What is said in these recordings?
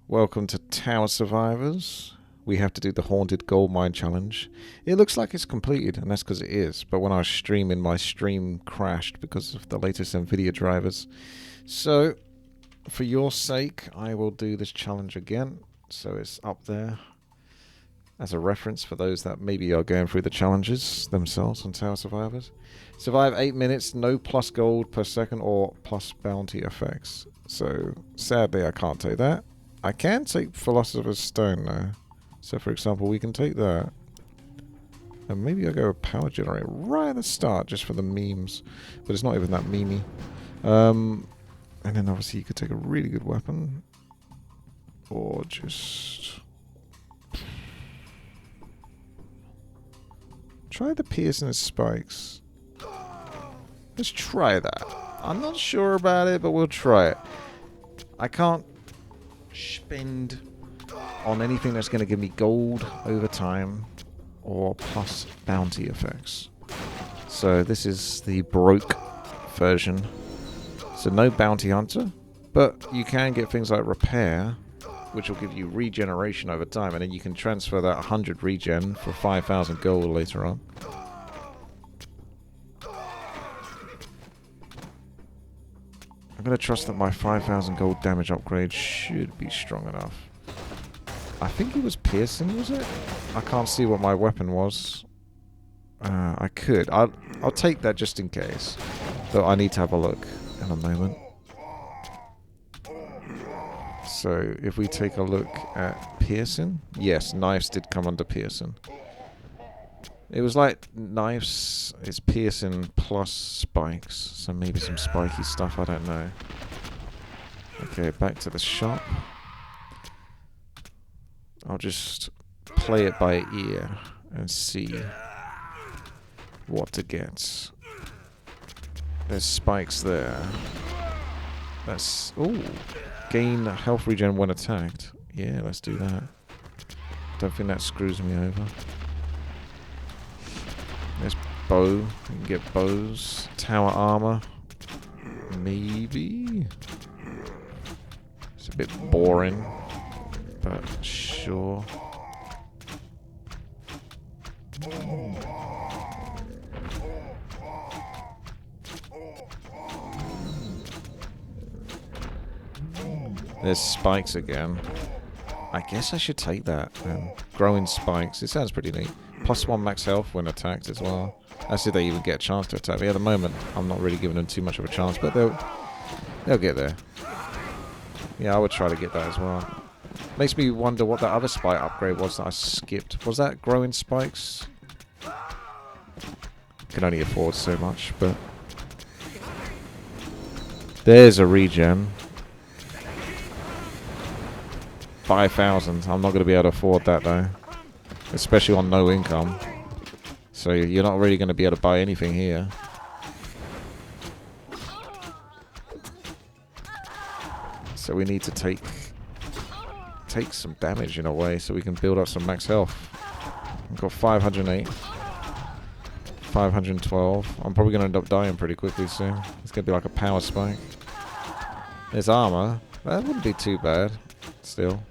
Welcome to Tower Survivors. We have to do the Haunted Gold Mine Challenge. It looks like it's completed, and that's because it is. But when I was streaming, my stream crashed because of the latest NVIDIA drivers. So, for your sake, I will do this challenge again. So it's up there as a reference for those that maybe are going through the challenges themselves on Tower Survivors. Survive 8 minutes, no plus gold per second or plus bounty effects. So, sadly, I can't take that. I can take Philosopher's Stone though. So for example, we can take that. And maybe I'll go with Power Generator right at the start just for the memes. But it's not even that memey. And then obviously you could take a really good weapon. Or just... try the piercing spikes. Let's try that. I'm not sure about it, but we'll try it. I can't spend on anything that's going to give me gold over time or plus bounty effects. So this is the broke version. So no bounty hunter, but you can get things like repair, which will give you regeneration over time, and then you can transfer that 100 regen for 5,000 gold later on. I'm going to trust that my 5,000 gold damage upgrade should be strong enough. I think it was piercing, was it? I can't see what my weapon was. I could. I'll take that just in case. Though I need to have a look in a moment. So, if we take a look at piercing. Yes, knives did come under piercing. It was like knives is piercing plus spikes. So maybe some spiky stuff, I don't know. Okay, back to the shop. I'll just play it by ear and see what to get. There's spikes there. That's... ooh. Gain health regen when attacked. Yeah, let's do that. Don't think that screws me over. There's bow. You can get bows. Tower armor. Maybe. It's a bit boring. But sure. There's spikes again. I guess I should take that. Growing spikes. It sounds pretty neat. +1 max health when attacked as well. As if they even get a chance to attack me. At the moment, I'm not really giving them too much of a chance, but they'll get there. Yeah, I would try to get that as well. Makes me wonder what that other spike upgrade was that I skipped. Was that growing spikes? Can only afford so much, but... there's a regen. 5,000. I'm not going to be able to afford that though. Especially on no income. So you're not really going to be able to buy anything here. So we need to take some damage in a way so we can build up some max health. I've got 508. 512. I'm probably going to end up dying pretty quickly soon. It's going to be like a power spike. There's armor. That wouldn't be too bad. Still.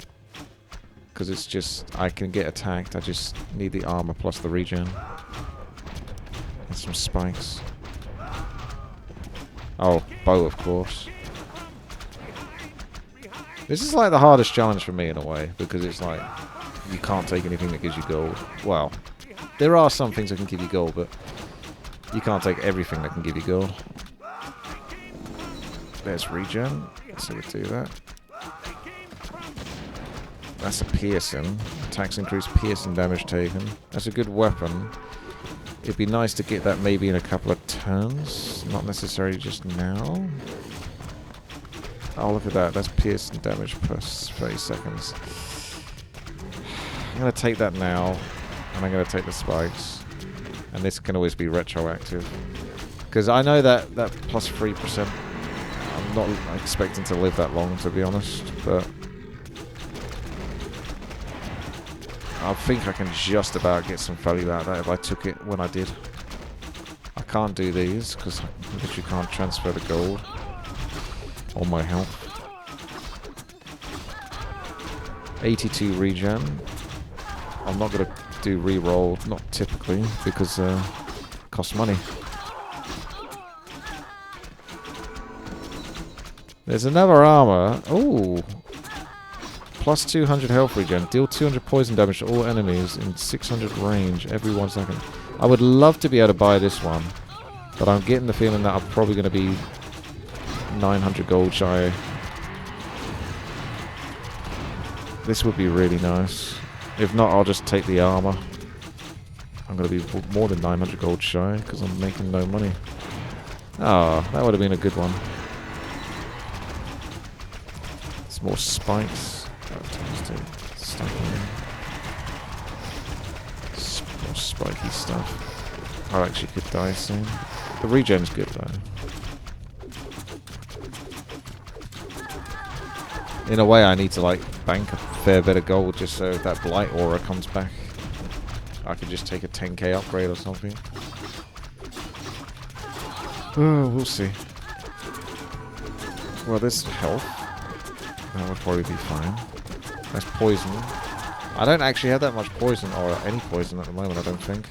Because it's just, I can get attacked. I just need the armor plus the regen. And some spikes. Oh, bow of course. This is like the hardest challenge for me in a way. Because it's like, you can't take anything that gives you gold. Well, there are some things that can give you gold, but you can't take everything that can give you gold. There's regen. So we do that. That's a piercing. Attacks increase piercing damage taken. That's a good weapon. It'd be nice to get that maybe in a couple of turns. Not necessarily just now. Oh, look at that. That's piercing damage per 30 seconds. I'm going to take that now. And I'm going to take the spikes. And this can always be retroactive. Because I know that plus 3%. I'm not expecting to live that long, to be honest. But... I think I can just about get some value out of that if I took it when I did. I can't do these because I literally can't transfer the gold or my health. 82 regen. I'm not going to do re-roll, not typically, because it costs money. There's another armor. Oh, plus 200 health regen. Deal 200 poison damage to all enemies in 600 range every 1 second. I would love to be able to buy this one, but I'm getting the feeling that I'm probably going to be 900 gold shy. This would be really nice. If not, I'll just take the armor. I'm going to be more than 900 gold shy because I'm making no money. Ah, that would have been a good one. Some more spikes. More spiky stuff. I actually could die soon. The regen's good though. In a way, I need to like bank a fair bit of gold just so if that blight aura comes back, I could just take a 10k upgrade or something. Oh, we'll see. Well, this health. That would probably be fine. That's poison. I don't actually have that much poison, or any poison at the moment, I don't think.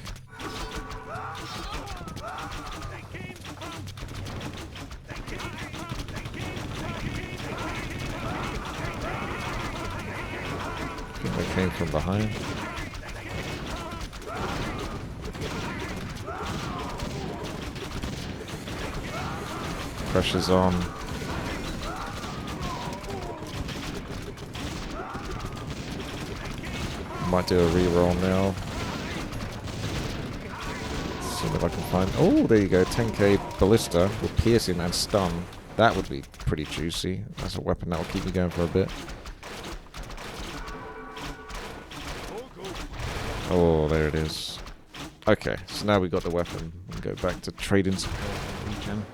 I think they came from behind. Pressure's on. Might do a reroll now. See if I can find. Oh, there you go. 10k ballista with piercing and stun. That would be pretty juicy. That's a weapon that will keep me going for a bit. Oh, there it is. Okay, so now we got the weapon. We can go back to trading some regen.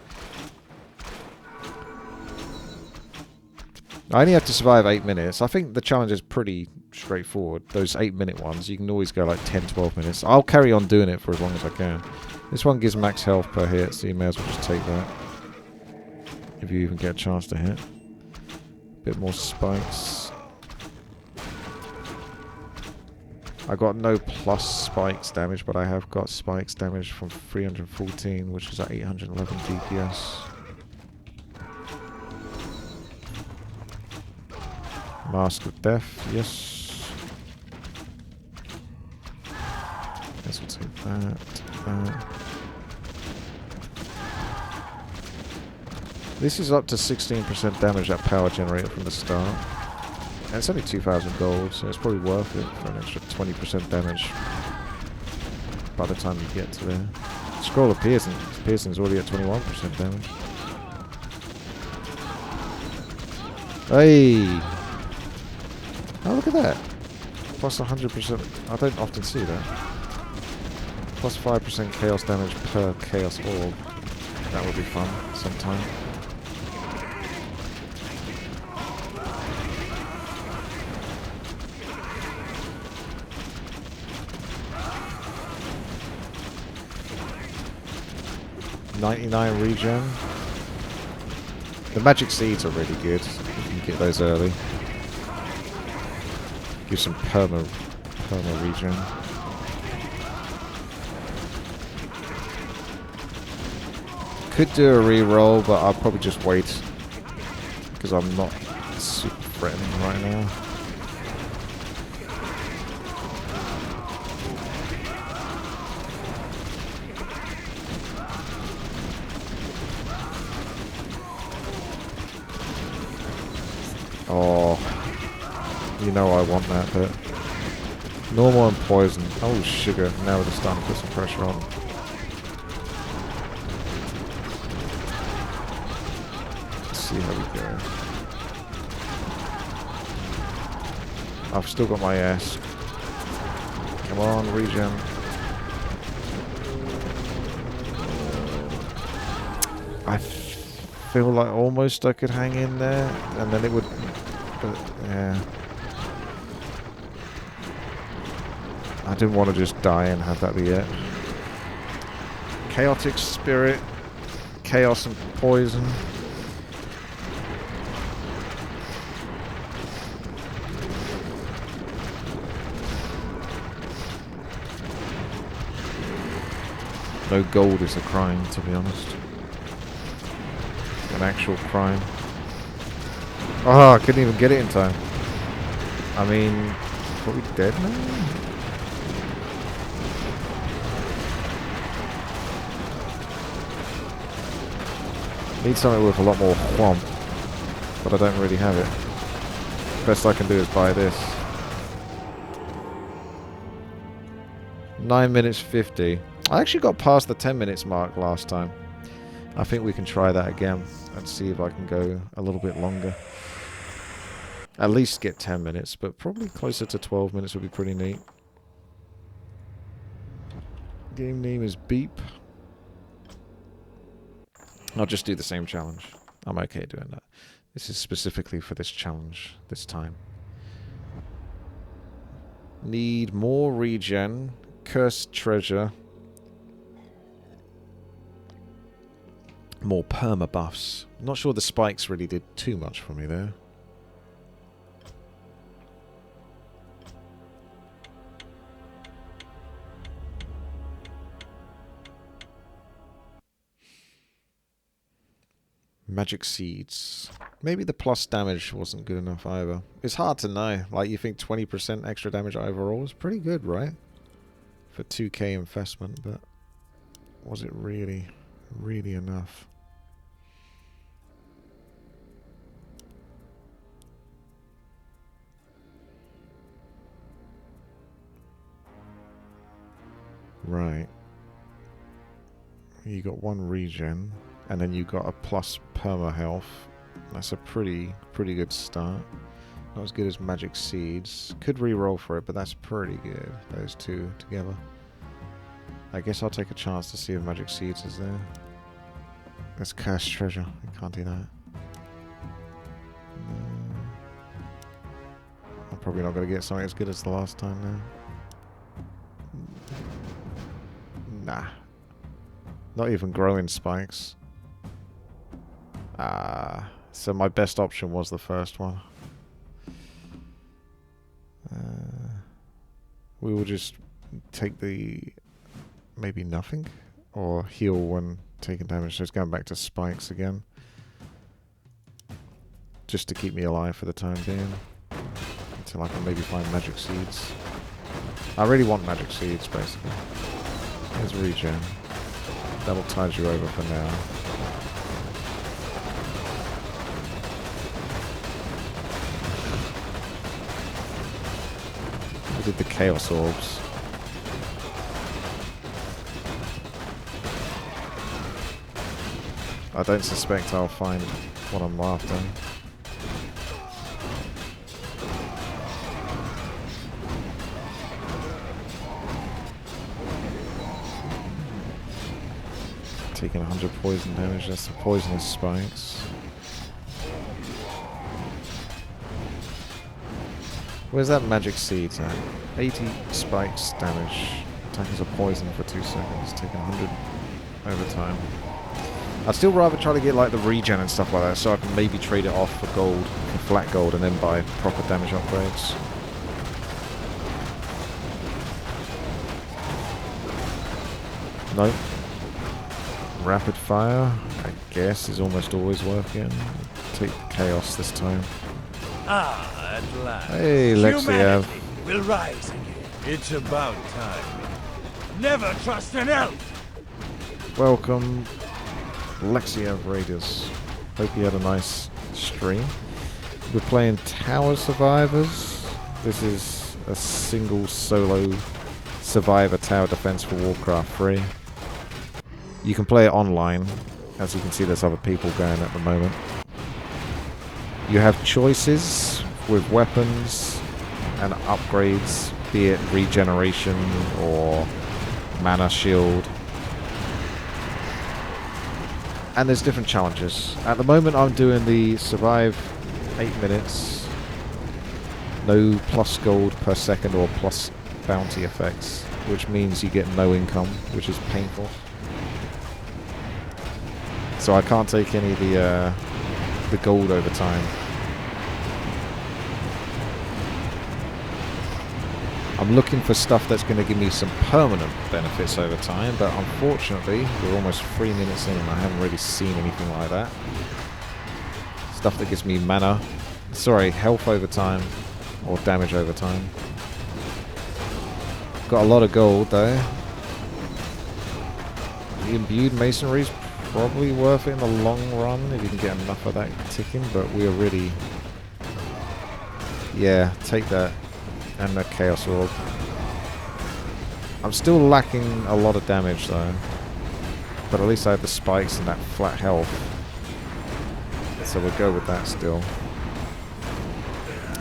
I only have to survive 8 minutes. I think the challenge is pretty straightforward. Those 8-minute ones, you can always go like 10, 12 minutes. I'll carry on doing it for as long as I can. This one gives max health per hit, so you may as well just take that. If you even get a chance to hit. Bit more spikes. I got no plus spikes damage, but I have got spikes damage from 314, which is at 811 DPS. Mask of Death, yes. Guess we'll take that. This is up to 16% damage, that power generator from the start. And it's only 2,000 gold, so it's probably worth it for an extra 20% damage by the time you get to there. Scroll of Piercing. Piercing's already at 21% damage. Hey! Oh, look at that. Plus 100%. I don't often see that. Plus 5% chaos damage per chaos orb. That would be fun sometime. $99 regen. The magic seeds are really good. You can get those early. Give some perma regen. Could do a re-roll, but I'll probably just wait because I'm not super threatening right now. Oh, you know I want that bit. Normal and poison. Oh, sugar. Now we're just starting to put some pressure on. Let's see how we go. I've still got my ass. Come on, regen. I feel like almost I could hang in there, and then it would... But, yeah. I didn't want to just die and have that be it. Chaotic Spirit, Chaos and Poison. No gold is a crime, to be honest. An actual crime. Oh, I couldn't even get it in time. I mean, probably dead now? Need something with a lot more whomp, but I don't really have it. Best I can do is buy this. 9 minutes 50. I actually got past the 10 minutes mark last time. I think we can try that again and see if I can go a little bit longer. At least get 10 minutes, but probably closer to 12 minutes would be pretty neat. Game name is Beep. I'll just do the same challenge. I'm okay doing that. This is specifically for this challenge this time. Need more regen. Cursed treasure. More perma buffs. Not sure the spikes really did too much for me there. Magic seeds. Maybe the plus damage wasn't good enough either. It's hard to know. Like, you think 20% extra damage overall is pretty good, right? For 2k investment, but was it really enough? Right. You got one regen, and then you got a plus perma health. That's a pretty good start. Not as good as magic seeds. Could re-roll for it, but that's pretty good. Those two together. I guess I'll take a chance to see if magic seeds is there. That's cursed treasure. I can't do that. No. I'm probably not going to get something as good as the last time now. Nah. Not even growing spikes. So my best option was the first one. We will just take the maybe nothing or heal when taking damage. So it's going back to spikes again, just to keep me alive for the time being until I can maybe find magic seeds. I really want magic seeds, basically. There's regen. That'll tide you over for now. We did the chaos orbs. I don't suspect I'll find what I'm after. Taking 100 poison damage, that's the poisonous spikes. Where's that magic seed at? 80 spikes damage. Attackers are poisoned for 2 seconds, taking 100 over time. I'd still rather try to get like the regen and stuff like that, so I can maybe trade it off for gold, for flat gold, and then buy proper damage upgrades. Nope. Rapid fire, I guess, is almost always working. Take chaos this time. Ah, at last. Hey, Lexiev. Will rise again. It's about time. Never trust an elf. Welcome, Lexiev Raiders. Hope you had a nice stream. We're playing Tower Survivors. This is a single solo survivor tower defense for Warcraft 3. You can play it online. As you can see, there's other people going at the moment. You have choices with weapons and upgrades, be it regeneration or mana shield. And there's different challenges. At the moment I'm doing the survive 8 minutes, no plus gold per second or plus bounty effects, which means you get no income, which is painful. So I can't take any of the gold over time. I'm looking for stuff that's going to give me some permanent benefits over time, but unfortunately, we're almost 3 minutes in and I haven't really seen anything like that. Stuff that gives me mana, health over time, or damage over time. Got a lot of gold though. The imbued masonry is probably worth it in the long run if you can get enough of that ticking, but we're really... Yeah, take that. And the Chaos Orb. I'm still lacking a lot of damage though. But at least I have the spikes and that flat health. So we'll go with that still.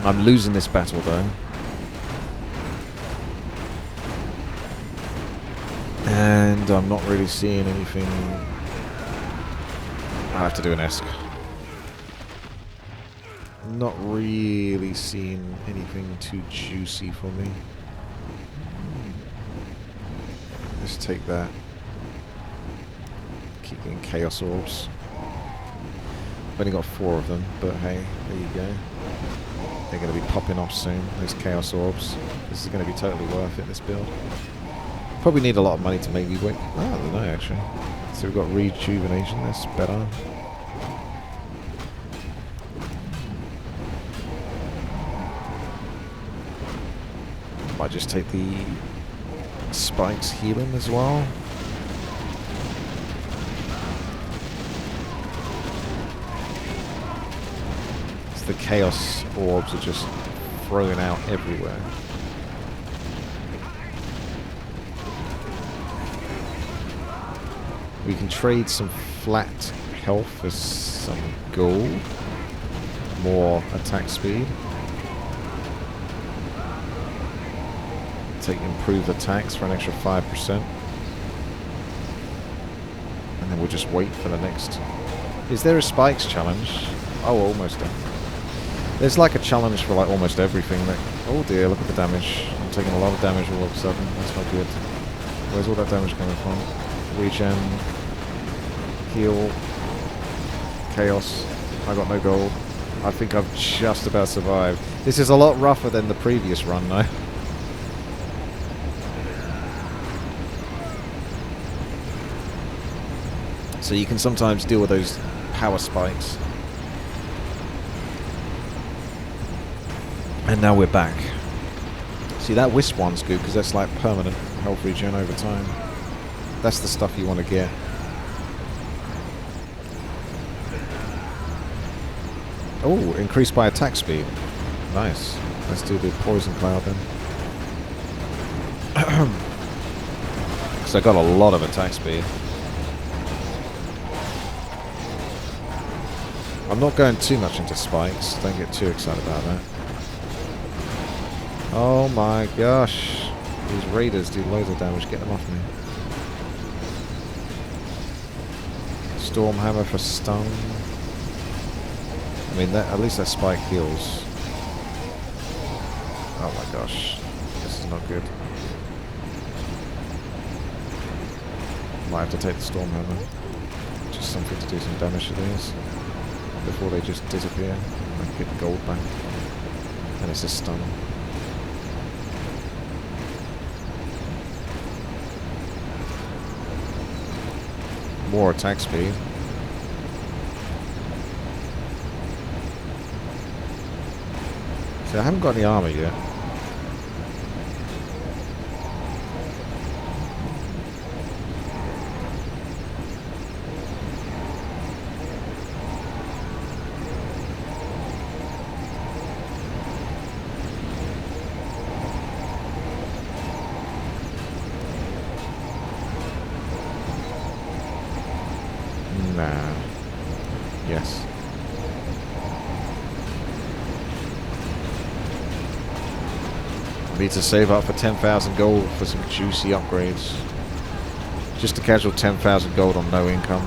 I'm losing this battle though. And I'm not really seeing anything. I have to do an Esk. Not really seeing anything too juicy for me. Let's take that. Keep getting Chaos Orbs. I've only got 4 of them, but hey, there you go. They're going to be popping off soon, those Chaos Orbs. This is going to be totally worth it, this build. Probably need a lot of money to make me wait. I don't know, actually. So we've got Rejuvenation, that's better. Might just take the spikes healing as well. So the Chaos Orbs are just thrown out everywhere. We can trade some flat health for some gold. More attack speed. Take improved attacks for an extra 5%. And then we'll just wait for the next. Is there a spikes challenge? Oh, almost done. There's like a challenge for like almost everything. That, oh dear, look at the damage. I'm taking a lot of damage all of a sudden. That's not good. Where's all that damage coming from? Regen, heal, chaos. I got no gold. I think I've just about survived. This is a lot rougher than the previous run though. So you can sometimes deal with those power spikes. And now we're back. See, that Wisp one's good because that's like permanent health regen over time. That's the stuff you want to get. Oh, increased by attack speed. Nice. Let's do the poison cloud then. Because I got a lot of attack speed. I'm not going too much into spikes. Don't get too excited about that. Oh my gosh. These raiders do loads of damage. Get them off me. Stormhammer for stun. I mean, that, at least that spike heals. Oh my gosh. This is not good. Might have to take the Stormhammer. Just something to do some damage to these. Before they just disappear. I can get gold back. And it's a stun. More attack speed. See, I haven't got any armor yet. Nah. Yes. I need to save up for 10,000 gold for some juicy upgrades. Just a casual 10,000 gold on no income.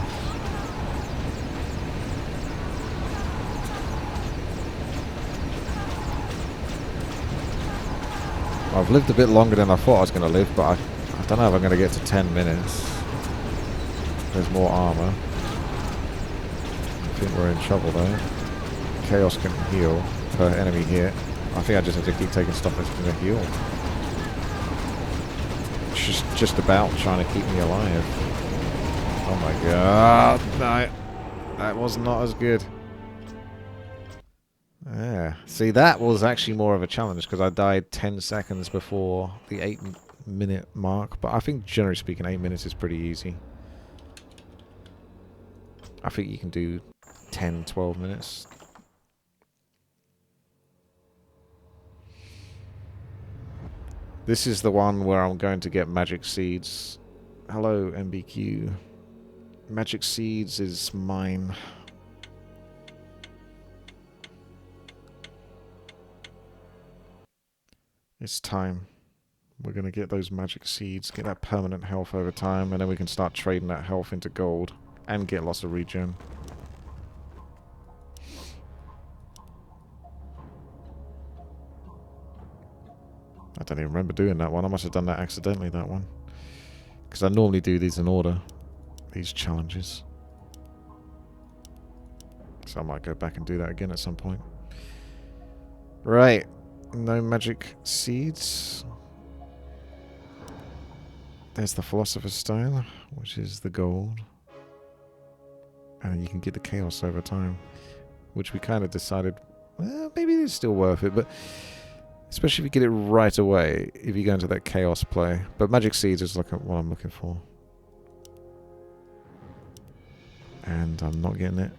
I've lived a bit longer than I thought I was going to live, but I don't know if I'm going to get to 10 minutes. There's more armor. I think we're in trouble though. Chaos can heal per enemy hit. I think I just have to keep taking stuff that's going to heal. just about trying to keep me alive. Oh my god, no. That was not as good. Yeah. See, that was actually more of a challenge because I died 10 seconds before the 8-minute mark. But I think, generally speaking, 8 minutes is pretty easy. I think you can do 10, 12 minutes. This is the one where I'm going to get magic seeds. Hello, MBQ. Magic seeds is mine. It's time. We're going to get those magic seeds, get that permanent health over time, and then we can start trading that health into gold and get lots of regen. I don't even remember doing that one. I must have done that accidentally, that one. Because I normally do these in order. These challenges. So I might go back and do that again at some point. Right. No magic seeds. There's the Philosopher's Stone, which is the gold. And you can get the chaos over time. Which we kind of decided, well, maybe it's still worth it, but... Especially if you get it right away, if you go into that chaos play. But magic seeds is what I'm looking for. And I'm not getting it.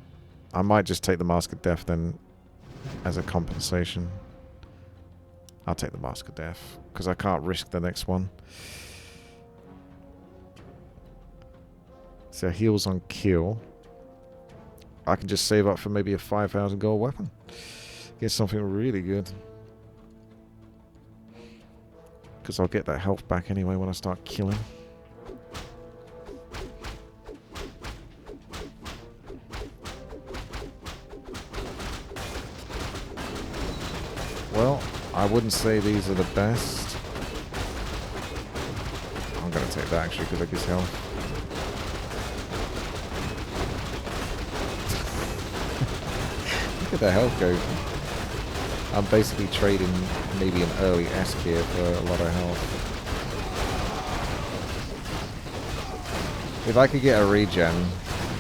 I might just take the Mask of Death then as a compensation. I'll take the Mask of Death because I can't risk the next one. So heals on kill. I can just save up for maybe a 5,000 gold weapon. Get something really good. Because I'll get that health back anyway when I start killing. Well, I wouldn't say these are the best. I'm going to take that actually because it gives health. Look at the health go. I'm basically trading maybe an early S tier for a lot of health. If I could get a regen,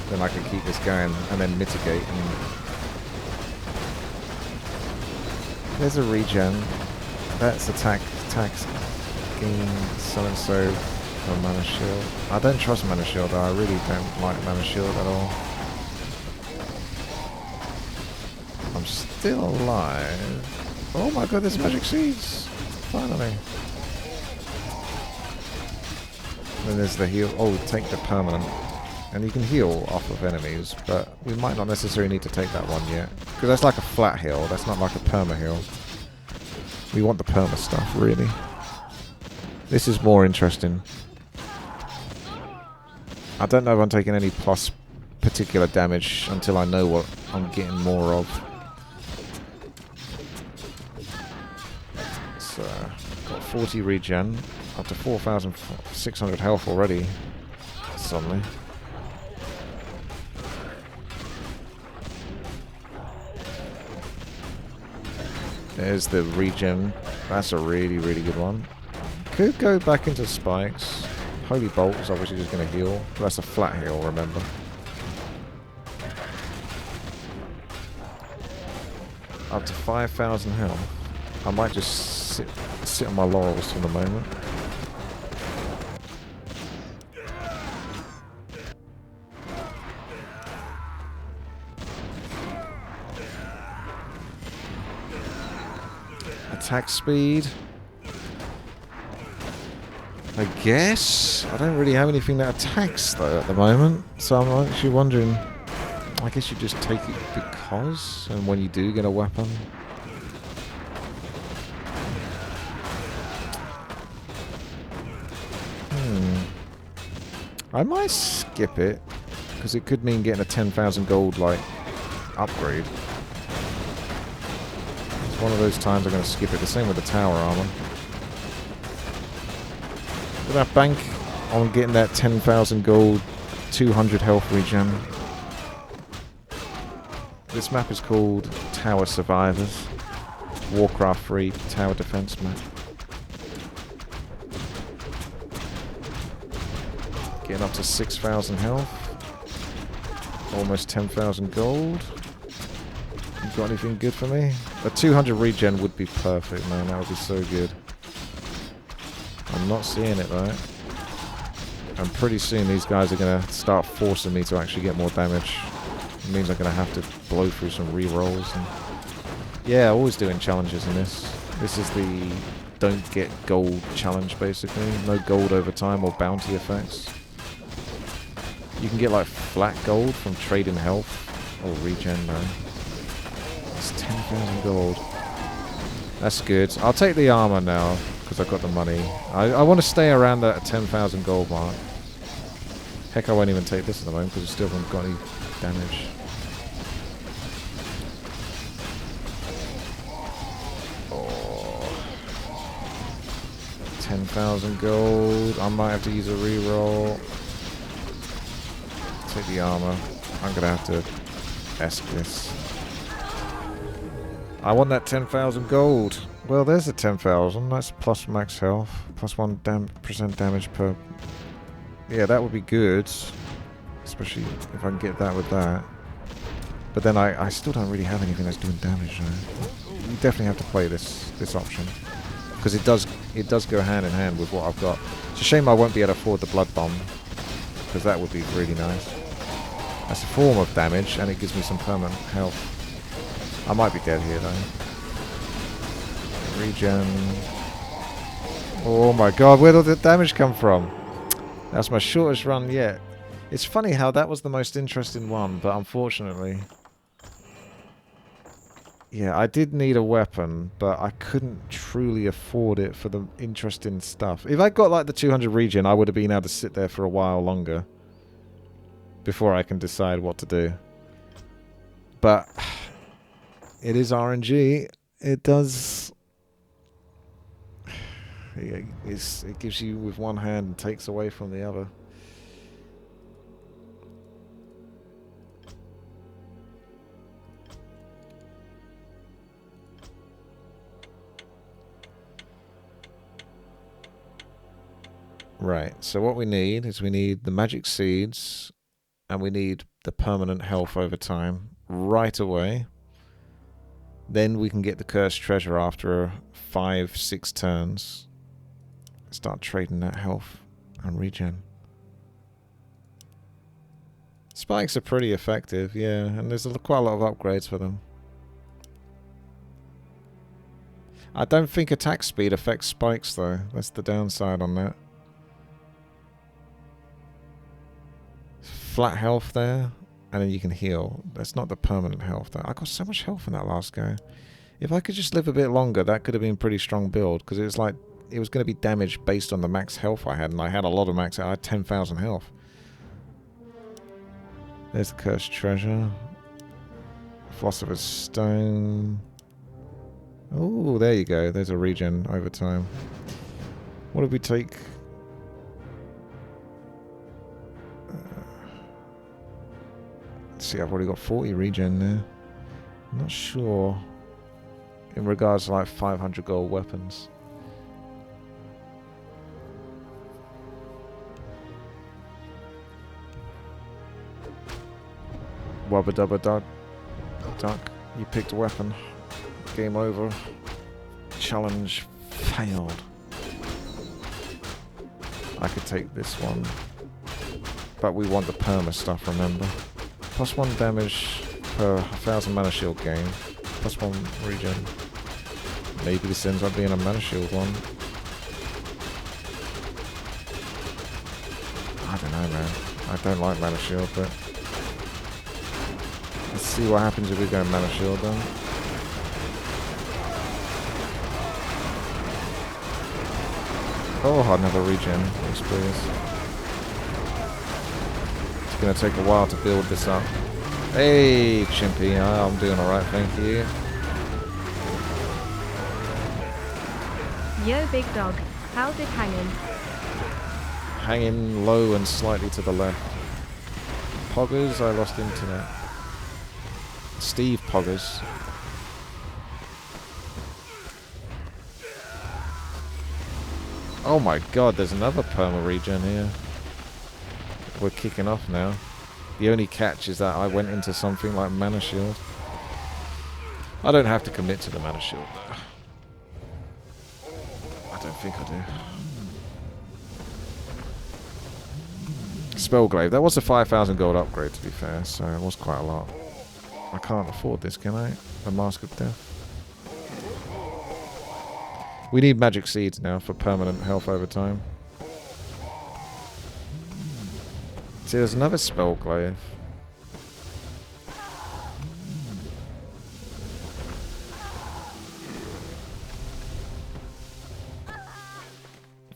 then I could keep this going and then mitigate. And there's a regen. That's attack gain so and so for mana shield. I don't trust mana shield though. I really don't like mana shield at all. I'm still alive. Oh my god, there's magic seeds. Finally. And then there's the heal. Oh, take the permanent. And you can heal off of enemies, but we might not necessarily need to take that one yet. Because that's like a flat heal. That's not like a perma heal. We want the perma stuff, really. This is more interesting. I don't know if I'm taking any plus particular damage until I know what I'm getting more of. So, got 40 regen, up to 4,600 health already, suddenly. There's the regen, that's a really, really good one. Could go back into spikes. Holy Bolt is obviously just going to heal, but that's a flat heal, remember. Up to 5,000 health. I might just sit on my laurels for the moment. Attack speed. I guess. I don't really have anything that attacks though at the moment. So I'm actually wondering. I guess you just take it because, and when you do get a weapon. I might skip it, because it could mean getting a 10,000 gold, like, upgrade. It's one of those times I'm going to skip it. The same with the tower armor. Would I bank on getting that 10,000 gold, 200 health regen? This map is called Tower Survivors. Warcraft 3 Tower Defense map. Getting up to 6,000 health. Almost 10,000 gold. You got anything good for me? A 200 regen would be perfect, man. That would be so good. I'm not seeing it, though. And pretty soon these guys are going to start forcing me to actually get more damage. It means I'm going to have to blow through some re-rolls. And yeah, always doing challenges in this. This is the don't get gold challenge, basically. No gold over time or bounty effects. You can get like flat gold from trading health or regen, though. It's 10,000 gold. That's good. I'll take the armor now because I've got the money. I want to stay around that 10,000 gold mark. Heck, I won't even take this at the moment because I still haven't got any damage. Oh, 10,000 gold. I might have to use a reroll. Take the armor. I'm gonna have to ask this. I want that 10,000 gold. Well, there's the 10,000. That's plus max health. Plus 1% damage per... Yeah, that would be good. Especially if I can get that with that. But then I still don't really have anything that's doing damage, though. You definitely have to play this option. Because it does go hand in hand with what I've got. It's a shame I won't be able to afford the blood bomb. Because that would be really nice. That's a form of damage, and it gives me some permanent health. I might be dead here, though. Regen. Oh my god, where did the damage come from? That's my shortest run yet. It's funny how that was the most interesting one, but unfortunately... Yeah, I did need a weapon, but I couldn't truly afford it for the interesting stuff. If I got like the 200 regen, I would have been able to sit there for a while longer. Before I can decide what to do. But it is RNG. It does... It gives you with one hand and takes away from the other. Right, so what we need is we need the magic seeds... And we need the permanent health over time right away. Then we can get the cursed treasure after 5-6 turns. Start trading that health and regen. Spikes are pretty effective, yeah, and there's quite a lot of upgrades for them. I don't think attack speed affects spikes though. That's the downside on that. Flat health there, and then you can heal. That's not the permanent health though. I got so much health in that last go. If I could just live a bit longer, that could have been a pretty strong build, because it was like, it was going to be damaged based on the max health I had, and I had a lot of max. I had 10,000 health. There's the cursed treasure. Philosopher's Stone. Oh, there you go. There's a regen over time. What did we take? Let's see, I've already got 40 regen there. I'm not sure in regards to like 500 gold weapons. Wubba dubba duck. You picked a weapon. Game over. Challenge failed. I could take this one. But we want the perma stuff, remember? Plus 1 damage per 1,000 mana shield gain. Plus 1 regen. Maybe this ends up being a mana shield one. I don't know, man. I don't like mana shield, but... Let's see what happens if we go mana shield then. Oh, another regen. Yes, please. It's going to take a while to build this up. Hey, Chimpy. I'm doing alright, thank you. Yo, big dog. How's it hanging? Hanging low and slightly to the left. Poggers, I lost internet. Steve Poggers. Oh my god, there's another perma regen here. we're kicking off now. The only catch is that I went into something like Mana Shield. I don't have to commit to the Mana Shield though. I don't think I do. Spellglaive. That was a 5,000 gold upgrade, to be fair, so it was quite a lot. I can't afford this, can I? The Mask of Death. We need magic seeds now for permanent health over time. See, there's another Spellglaive. I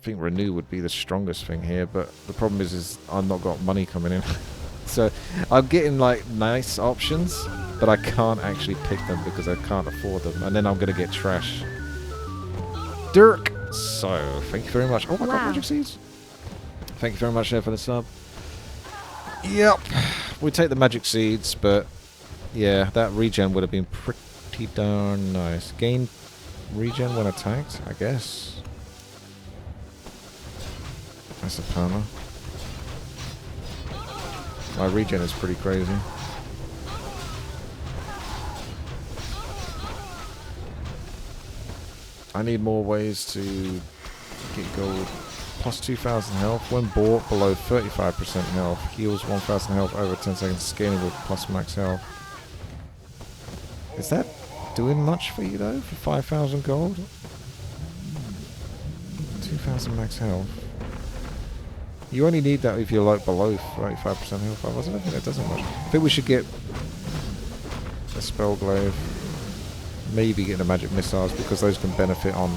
think Renew would be the strongest thing here, but the problem is I've not got money coming in. So I'm getting like nice options, but I can't actually pick them because I can't afford them, and then I'm gonna get trash. Dirk. So thank you very much. Oh my god, magic seeds. Thank you very much there for the sub. Yep, we take the magic seeds, but yeah, that regen would have been pretty darn nice. Gain regen when attacked, I guess. That's a perma. My regen is pretty crazy. I need more ways to get gold. Plus 2,000 health. When bought below 35% health, heals 1,000 health over 10 seconds, scaling with plus max health. Is that doing much for you though, for 5,000 gold? 2,000 max health. You only need that if you're like below 35% health. I don't think that doesn't much. I think we should get a Spellglaive. Maybe get the magic missiles because those can benefit on...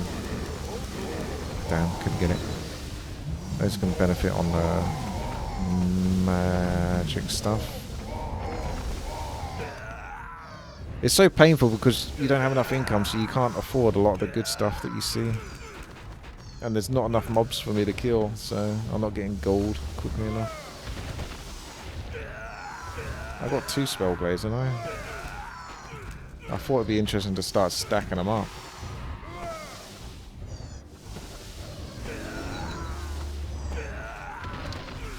Damn, couldn't get it. Those can benefit on the magic stuff. It's so painful because you don't have enough income, so you can't afford a lot of the good stuff that you see. And there's not enough mobs for me to kill, so I'm not getting gold quickly enough. I got 2 Spellglaives, didn't I? I thought it'd be interesting to start stacking them up.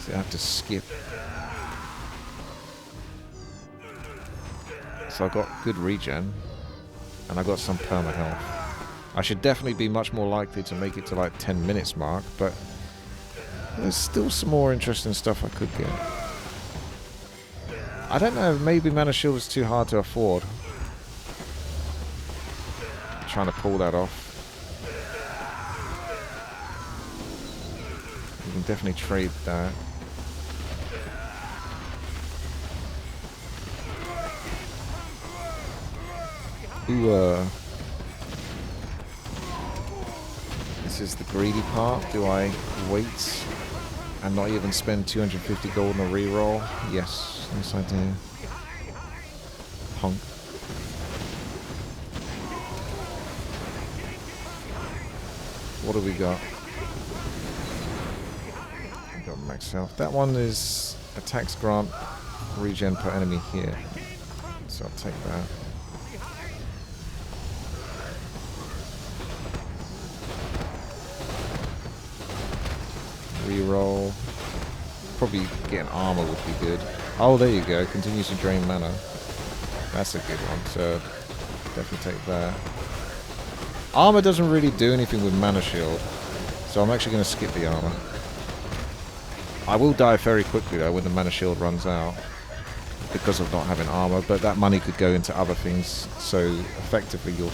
See, I have to skip. So I got good regen, and I got some perma health. I should definitely be much more likely to make it to like 10 minutes mark, but there's still some more interesting stuff I could get. I don't know, maybe Mana Shield is too hard to afford. I'm trying to pull that off. You can definitely trade that. Ooh, this is the greedy part. Do I wait and not even spend 250 gold on a reroll? Yes, yes I do. Punk. What do we got? We got max health. That one is attacks grant regen per enemy here. So I'll take that. Reroll. Probably getting armor would be good. Oh, there you go. Continues to drain mana. That's a good one. So definitely take that. Armor doesn't really do anything with Mana Shield, so I'm actually going to skip the armor. I will die very quickly though when the Mana Shield runs out because of not having armor, but that money could go into other things. So effectively, you're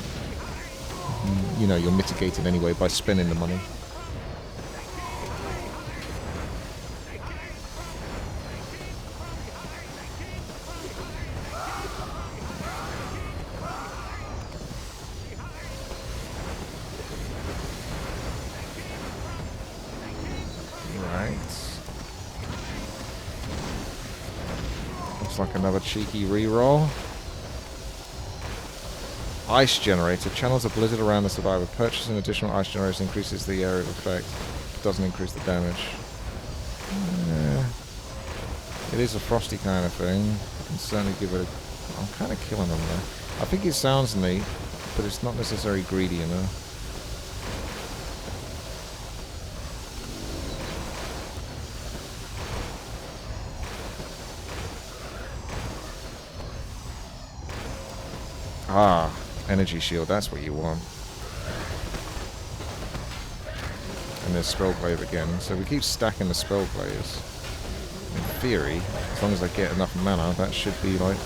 mitigated anyway by spending the money. Like another cheeky reroll. Ice generator channels a blizzard around the survivor. Purchasing additional ice generators increases the area of effect. Doesn't increase the damage. It is a frosty kind of thing. I can certainly give it a... I'm kind of killing them there. I think it sounds neat, but it's not necessarily greedy enough. Ah, energy shield, that's what you want. And there's Spellglaive again, so we keep stacking the Spellglaives. In theory, as long as I get enough mana, that should be like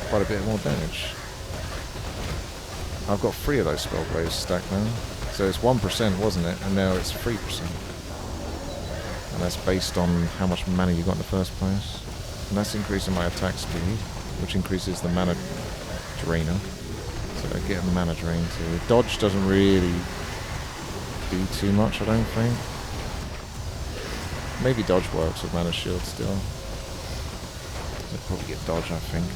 quite a bit more damage. I've got 3 of those Spellglaives stacked now. So it's 1%, wasn't it? And now it's 3%. And that's based on how much mana you got in the first place. And that's increasing my attack speed, which increases the mana drainer. So I get a mana drain too. Dodge doesn't really do too much, I don't think. Maybe dodge works with mana shield still. I'd probably get dodge, I think.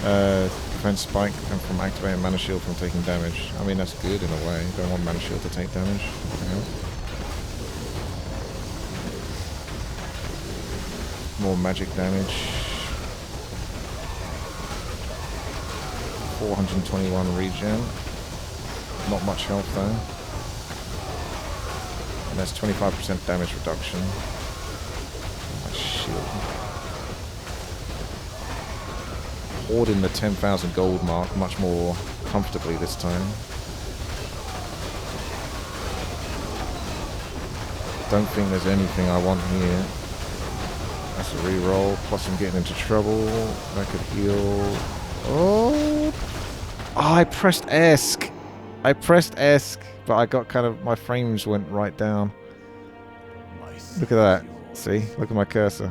Defense spike and from activating mana shield from taking damage. I mean, that's good in a way. Don't want mana shield to take damage. More magic damage. 421 regen. Not much health though. And that's 25% damage reduction. My shield. Hoarding the 10,000 gold mark much more comfortably this time. Don't think there's anything I want here. That's a reroll. Plus I'm getting into trouble. That could heal. Oh! I pressed ESC. I pressed ESC, but I got kind of, my frames went right down. Look at that. See? Look at my cursor.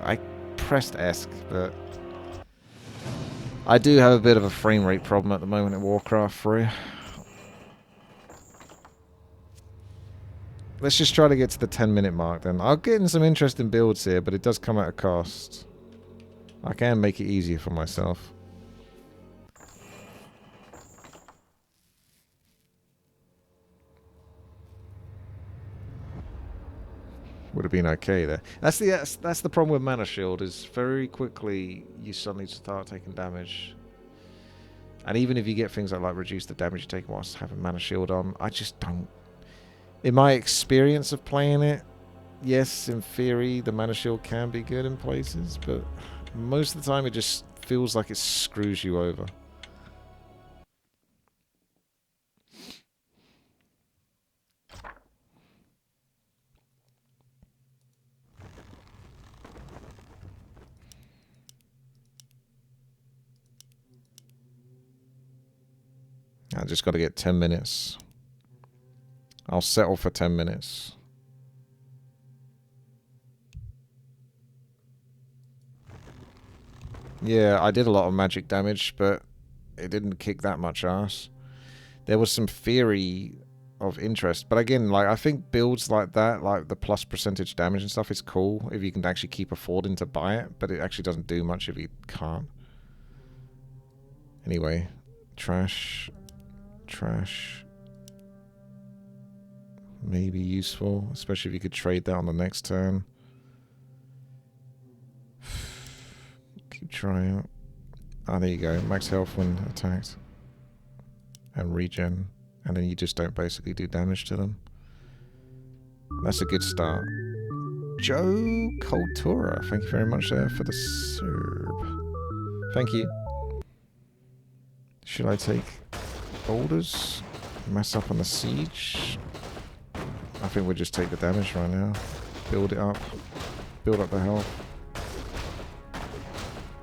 I pressed ESC, but I do have a bit of a frame rate problem at the moment in Warcraft 3. Let's just try to get to the 10-minute mark then. I'll get in some interesting builds here, but it does come at a cost. I can make it easier for myself. Would have been okay there. That's the problem with Mana Shield, is very quickly you suddenly start taking damage. And even if you get things like reduce the damage you take whilst having Mana Shield on, I just don't. In my experience of playing it, yes, in theory, the Mana Shield can be good in places, but most of the time it just feels like it screws you over. I just got to get 10 minutes. I'll settle for 10 minutes. Yeah, I did a lot of magic damage, but it didn't kick that much ass. There was some theory of interest, but again, like, I think builds like that, like the plus percentage damage and stuff, is cool if you can actually keep affording to buy it, but it actually doesn't do much if you can't. Anyway, trash. Maybe useful, especially if you could trade that on the next turn. Keep trying. Ah, there you go. Max health when attacked. And regen. And then you just don't basically do damage to them. That's a good start. Joe Cultura, thank you very much there for the serve. Thank you. Should I take boulders? Mess up on the siege? I think we'll just take the damage right now. Build it up. Build up the health.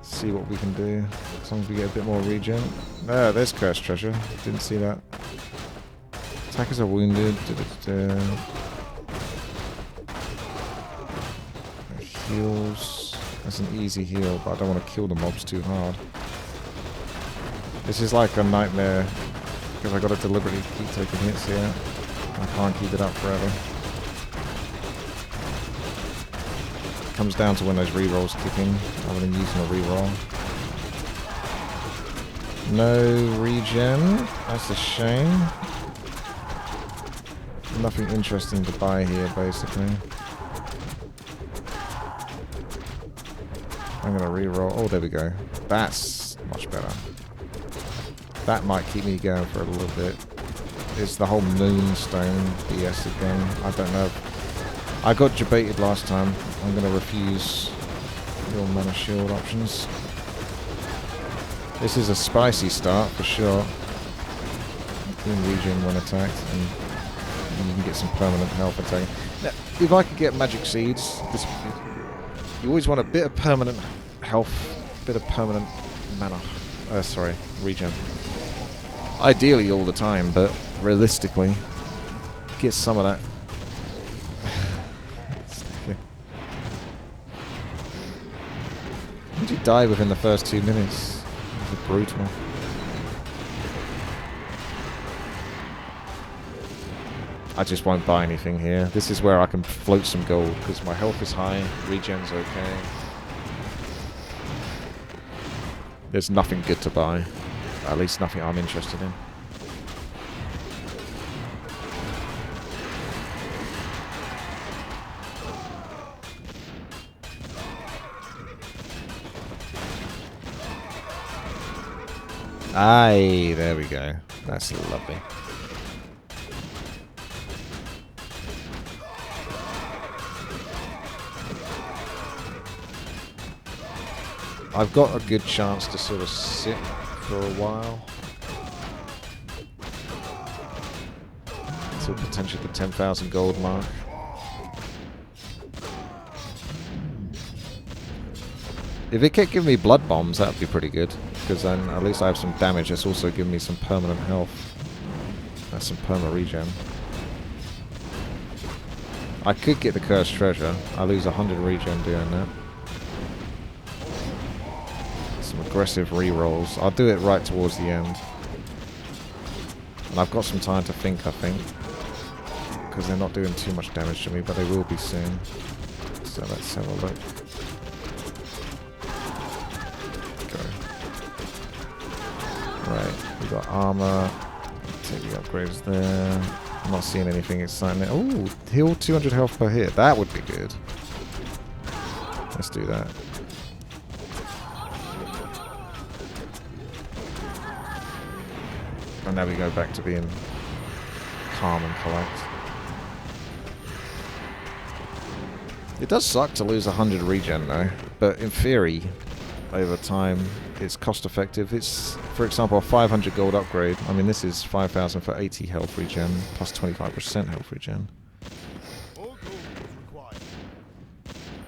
See what we can do. As long as we get a bit more regen. Ah, there's cursed treasure. Didn't see that. Attackers are wounded. Heals. That's an easy heal, but I don't want to kill the mobs too hard. This is like a nightmare, because I got to deliberately keep taking hits here. I can't keep it up forever. It comes down to when those rerolls kick in, rather than using a reroll. No regen. That's a shame. Nothing interesting to buy here, basically. I'm gonna reroll. Oh, there we go. That's much better. That might keep me going for a little bit. It's the whole moonstone BS again. I don't know. I got debated last time. I'm going to refuse your mana shield options. This is a spicy start for sure. You can regen when attacked, and you can get some permanent health attacking. Now, if I could get magic seeds, this would be good. You always want a bit of permanent health, a bit of permanent mana. Sorry, regen. Ideally all the time, but realistically, get some of that. Did you die within the first 2 minutes? It was brutal. I just won't buy anything here. This is where I can float some gold, because my health is high, regen's okay. There's nothing good to buy. At least nothing I'm interested in. Aye, there we go. That's lovely. I've got a good chance to sort of sit for a while. Until potentially the 10,000 gold mark. If it kept giving me blood bombs, that would be pretty good. Because then at least I have some damage. That's also giving me some permanent health. That's some perma regen. I could get the cursed treasure. I lose 100 regen doing that. Some aggressive rerolls. I'll do it right towards the end. And I've got some time to think, I think. Because they're not doing too much damage to me, but they will be soon. So let's have a look. Right, we got armor. Take the upgrades there. I'm not seeing anything exciting there. Ooh, heal 200 health per hit. That would be good. Let's do that. And now we go back to being calm and collect. It does suck to lose 100 regen though, but in theory, over time, it's cost effective. It's, for example, a 500 gold upgrade. I mean, this is 5,000 for 80 health regen, plus 25% health regen.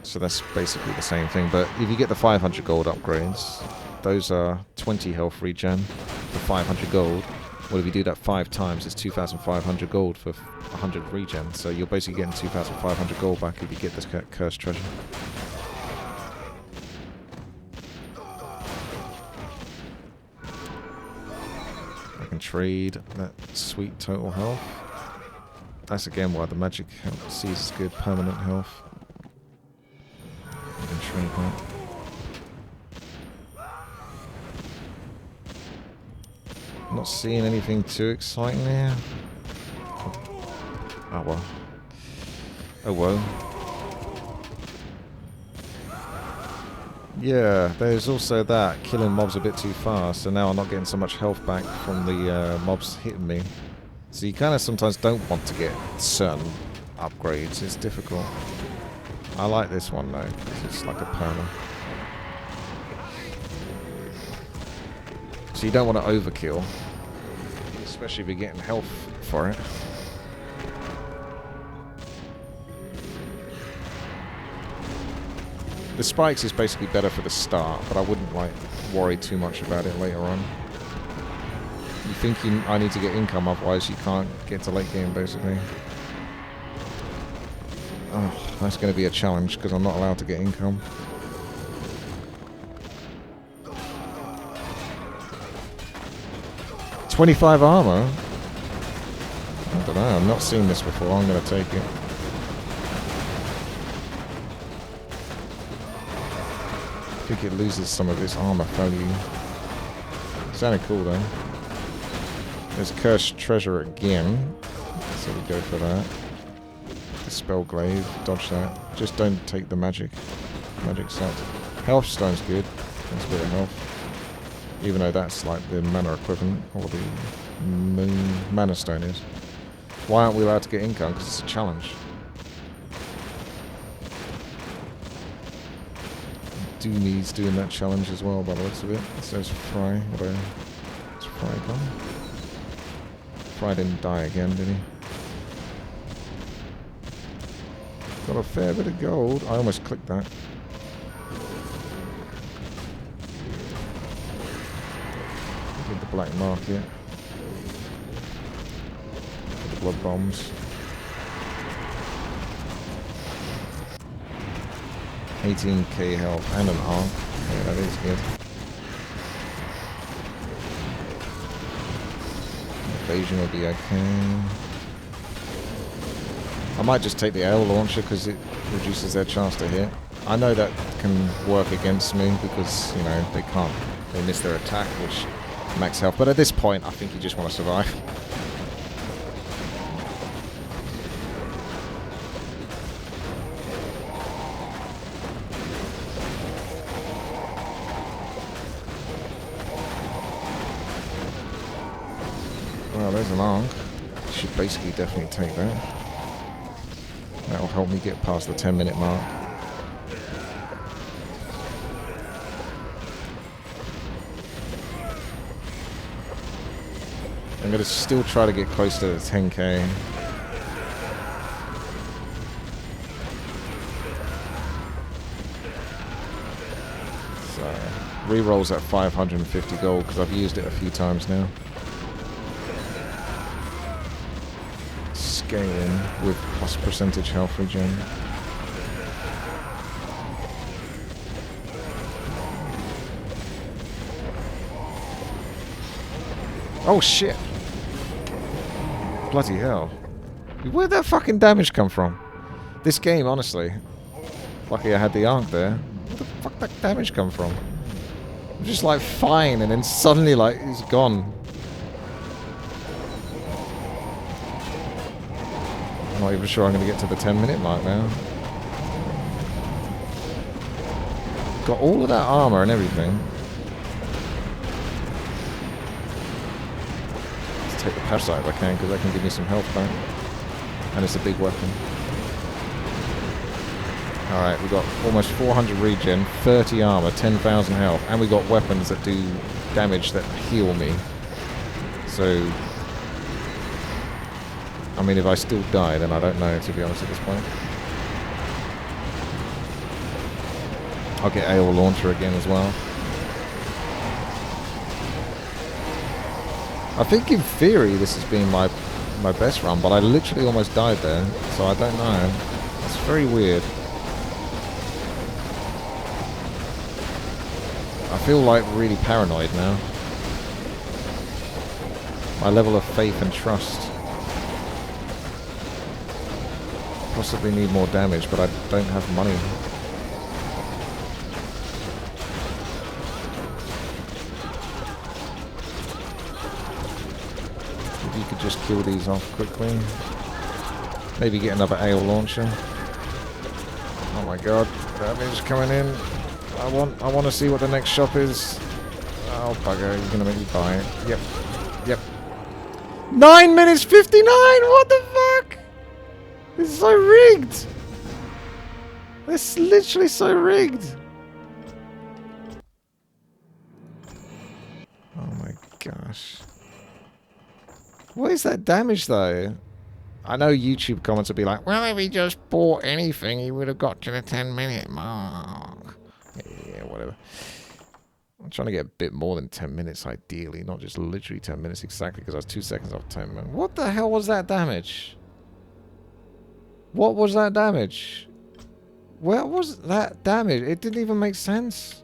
So that's basically the same thing, but if you get the 500 gold upgrades, those are 20 health regen for 500 gold. Well, if you do that 5 times, it's 2,500 gold for 100 regen. So you're basically getting 2,500 gold back if you get this cursed treasure. I can trade that sweet total health. That's again why the magic sees is good, permanent health. I can trade that. Not seeing anything too exciting there. Oh well. Oh well. Yeah, there's also that. Killing mobs a bit too fast, so now I'm not getting so much health back from the mobs hitting me. So you kind of sometimes don't want to get certain upgrades. It's difficult. I like this one though, because it's like a perma. So you don't want to overkill, especially if you're getting health for it. The spikes is basically better for the start, but I wouldn't like worry too much about it later on. You think I need to get income, otherwise you can't get to late game basically. Oh, that's going to be a challenge because I'm not allowed to get income. $25 armor? I don't know, I've not seen this before, I'm going to take it. I think it loses some of its armor value. Sounded cool though. There's cursed treasure again, so we go for that. Spell glaive, dodge that. Just don't take the magic. Magic set. Health stone's good. That's a bit of health. Even though that's like the mana equivalent, or the moon mana stone is. Why aren't we allowed to get income? Because it's a challenge. Doomy's doing that challenge as well, by the looks of it. It says Fry. Whatever. Is Fry gone? Fry didn't die again, did he? Got a fair bit of gold. I almost clicked that. Did the black market. The blood bombs. 18k health and an arc. Yeah, that is good. Evasion will be okay. I might just take the AO launcher because it reduces their chance to hit. I know that can work against me because, you know, they miss their attack, which max health. But at this point, I think you just want to survive. Well, there's an Ankh. Should basically definitely take that. That'll help me get past the 10-minute mark. I'm going to still try to get close to the 10k. So, rerolls at 550 gold because I've used it a few times now. Scaling with plus percentage health regen. Oh shit! Bloody hell. Where'd that fucking damage come from? This game, honestly. Lucky I had the Ankh there. Where the fuck that damage come from? I'm just like fine and then suddenly like it's gone. I'm not even sure I'm going to get to the 10-minute mark now. Got all of that armor and everything. Let's take the parasite if I can, because that can give me some health back. And it's a big weapon. Alright, we've got almost 400 regen, 30 armor, 10,000 health, and we got weapons that do damage that heal me. So... I mean, if I still die, then I don't know, to be honest, at this point. I'll get AO launcher again as well. I think in theory this has been my best run, but I literally almost died there, so I don't know. It's very weird. I feel like really paranoid now. My level of faith and trust. Possibly need more damage, but I don't have money. If you could just kill these off quickly. Maybe get another AO launcher. Oh my god, damage coming in. I want to see what the next shop is. Oh bugger, you're gonna make me buy it. Yep. Yep. 9 minutes 59! What the fuck? This is so rigged! This is literally so rigged! Oh my gosh. What is that damage though? I know YouTube comments will be like, well, if he just bought anything, he would have got to the 10-minute mark. Yeah, whatever. I'm trying to get a bit more than 10 minutes ideally, not just literally 10 minutes exactly, because I was 2 seconds off 10 minutes. What the hell was that damage? What was that damage? Where was that damage? It didn't even make sense.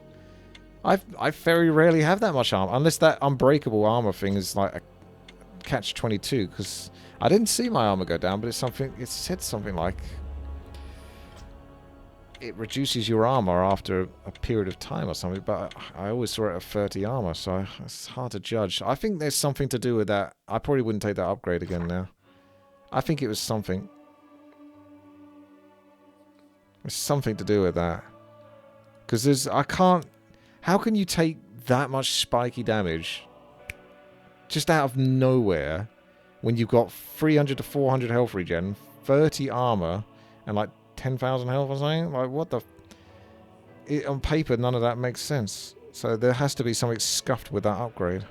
I very rarely have that much armor, unless that unbreakable armor thing is like a catch-22, because I didn't see my armor go down, but it's something. It said something like it reduces your armor after a period of time or something. But I always saw it at 30 armor, so it's hard to judge. I think there's something to do with that. I probably wouldn't take that upgrade again now. I think it was something. There's something to do with that. Because there's... I can't... How can you take that much spiky damage just out of nowhere when you've got 300 to 400 health regen, 30 armor, and like 10,000 health or something? Like, what the... on paper, none of that makes sense. So there has to be something scuffed with that upgrade.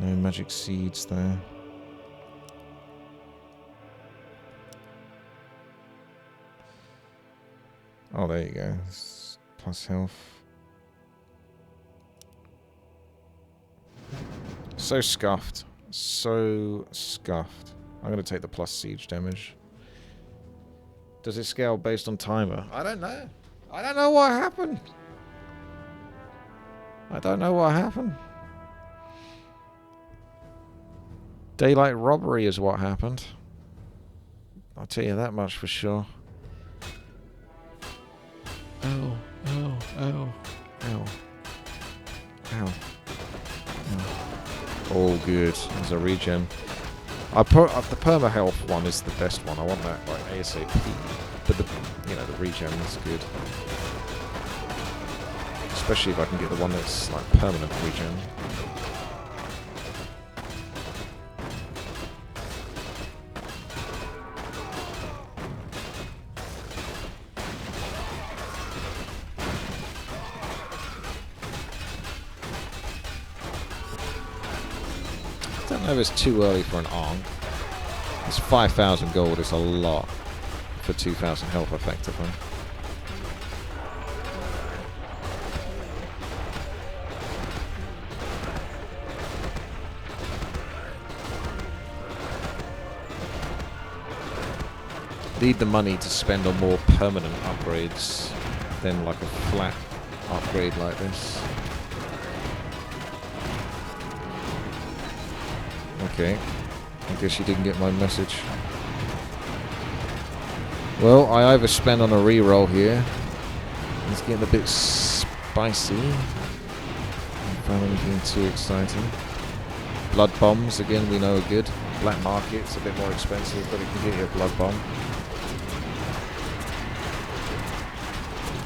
No magic seeds there. Oh, there you go. Plus health. So scuffed. So scuffed. I'm going to take the plus siege damage. Does it scale based on timer? I don't know. I don't know what happened. I don't know what happened. Daylight robbery is what happened. I'll tell you that much for sure. Ow, ow, ow, ow, ow, ow. All good. There's a regen. I put the perma health one is the best one. I want that like ASAP. But the the regen is good. Especially if I can get the one that's like permanent regen. I don't know if it's too early for an Ankh. It's 5,000 gold, it's a lot for 2,000 health effectively. Need the money to spend on more permanent upgrades than like a flat upgrade like this. Okay, I guess you didn't get my message. Well, I overspent on a reroll here. It's getting a bit spicy. Haven't found anything too exciting. Blood bombs, again, we know are good. Black market's a bit more expensive, but it can get you a blood bomb.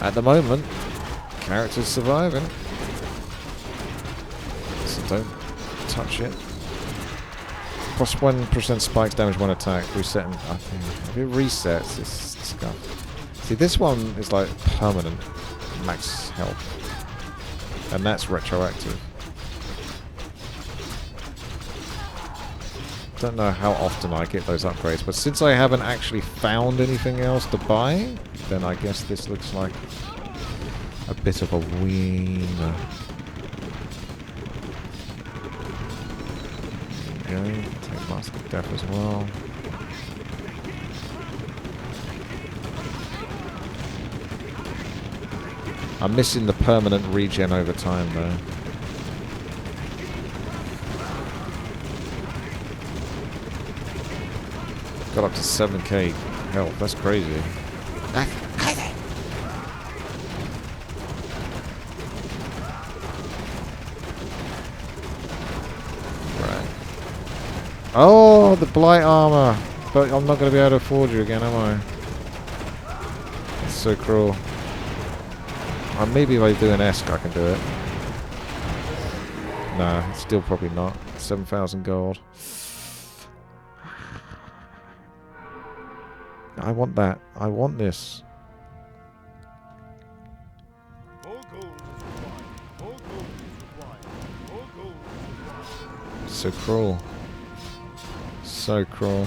At the moment, character's surviving. So don't touch it. Plus 1% spikes damage when attacked, resetting. I think if it resets, it's scuffed. See, this one is like permanent max health, and that's retroactive. Don't know how often I get those upgrades, but since I haven't actually found anything else to buy, then I guess this looks like a bit of a wiener. Okay, take Mask of Death as well. I'm missing the permanent regen over time though. Got up to 7k health, that's crazy. That's crazy! Right. Oh, the blight armor! But I'm not going to be able to afford you again, am I? That's so cruel. Maybe if I do an Esk I can do it. Nah, still probably not. 7,000 gold. I want that. I want this. So cruel. So cruel.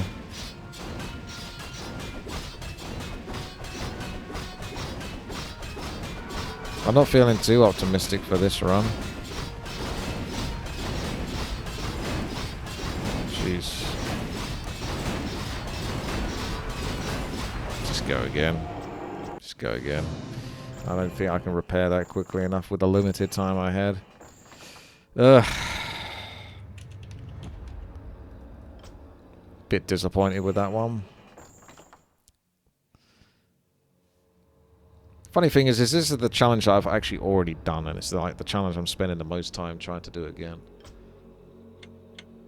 I'm not feeling too optimistic for this run. Jeez. Just go again. Just go again. I don't think I can repair that quickly enough with the limited time I had. Ugh. Bit disappointed with that one. Funny thing is this is the challenge that I've actually already done, and it's like the challenge I'm spending the most time trying to do again.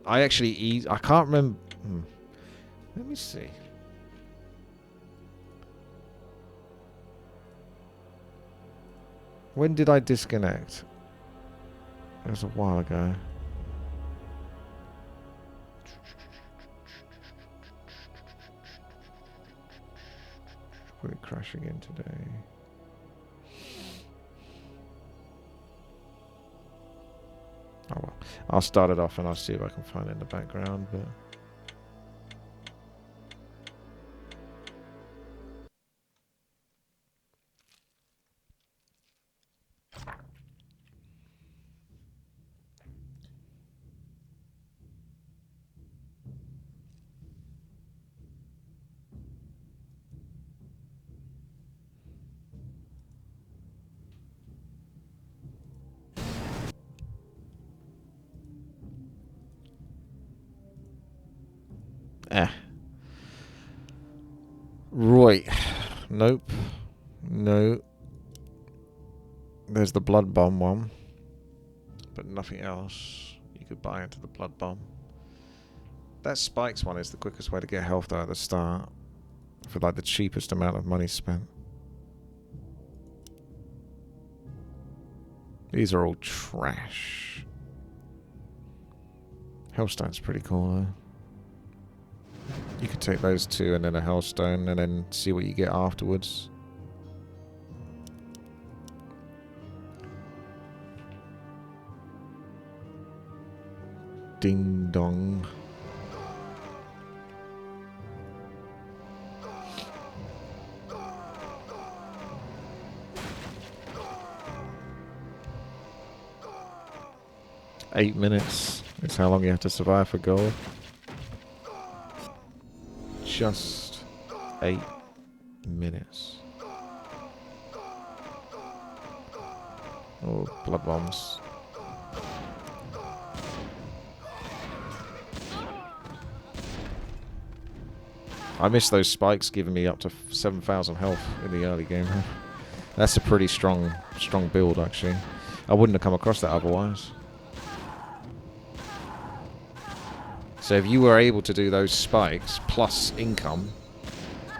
I actually I can't remember. Let me see. When did I disconnect? It was a while ago. Will it crash again today? Oh well. I'll start it off and I'll see if I can find it in the background, but... Right. Nope. No. There's the blood bomb one. But nothing else you could buy into the blood bomb. That spikes one is the quickest way to get health though at the start. For like the cheapest amount of money spent. These are all trash. Hellstone's pretty cool though. You could take those two and then a Hellstone and then see what you get afterwards. Ding dong. $8 minutes is how long you have to survive for gold. Just 8 minutes. Oh, blood bombs. I miss those spikes giving me up to 7,000 health in the early game. That's a pretty strong build actually. I wouldn't have come across that otherwise. So if you were able to do those spikes plus income,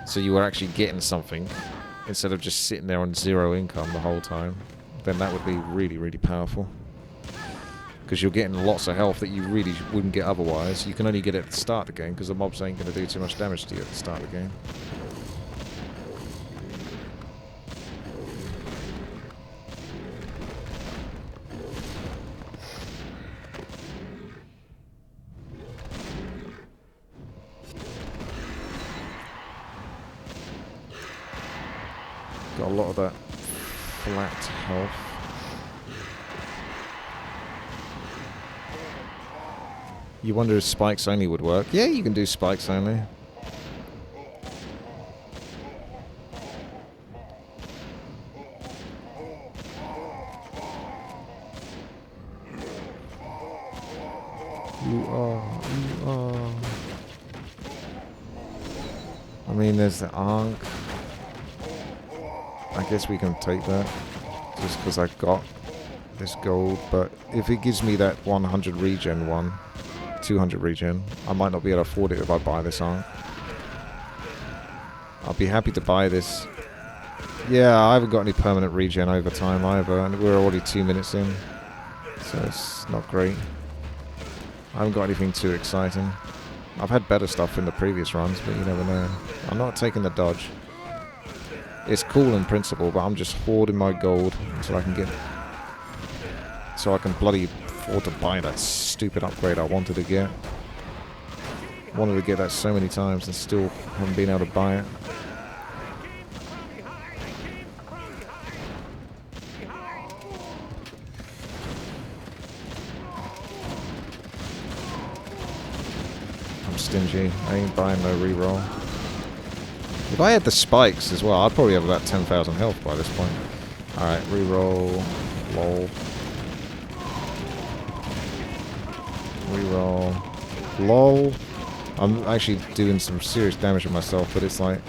so you were actually getting something instead of just sitting there on 0 income the whole time, then that would be really, really powerful. Because you're getting lots of health that you really wouldn't get otherwise. You can only get it at the start of the game because the mobs ain't going to do too much damage to you at the start of the game. Got a lot of that flat health. You wonder if spikes only would work. Yeah, you can do spikes only. You are. I mean, there's the Ankh. I guess we can take that just because I got this gold, but if it gives me that 100 regen one, 200 regen, I might not be able to afford it if I buy this on. I'll be happy to buy this. Yeah, I haven't got any permanent regen over time either, and we're already 2 minutes in, so it's not great. I haven't got anything too exciting. I've had better stuff in the previous runs, but you never know. I'm not taking the dodge. It's cool in principle, but I'm just hoarding my gold until I can get... so I can bloody afford to buy that stupid upgrade I wanted to get. Wanted to get that so many times and still haven't been able to buy it. I'm stingy. I ain't buying no reroll. If I had the spikes as well, I'd probably have about 10,000 health by this point. Alright, reroll. Lol. Reroll. LOL. I'm actually doing some serious damage to myself, but it's like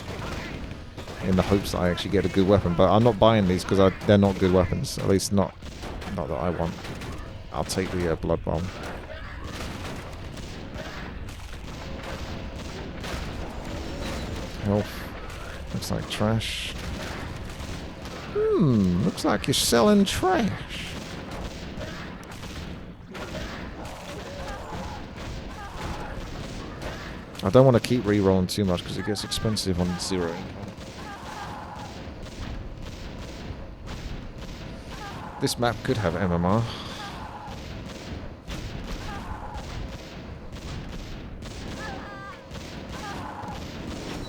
in the hopes that I actually get a good weapon. But I'm not buying these because they're not good weapons. At least not that I want. I'll take the blood bomb. Health. Looks like trash. Looks like you're selling trash. I don't want to keep re-rolling too much because it gets expensive on 0 income. This map could have MMR.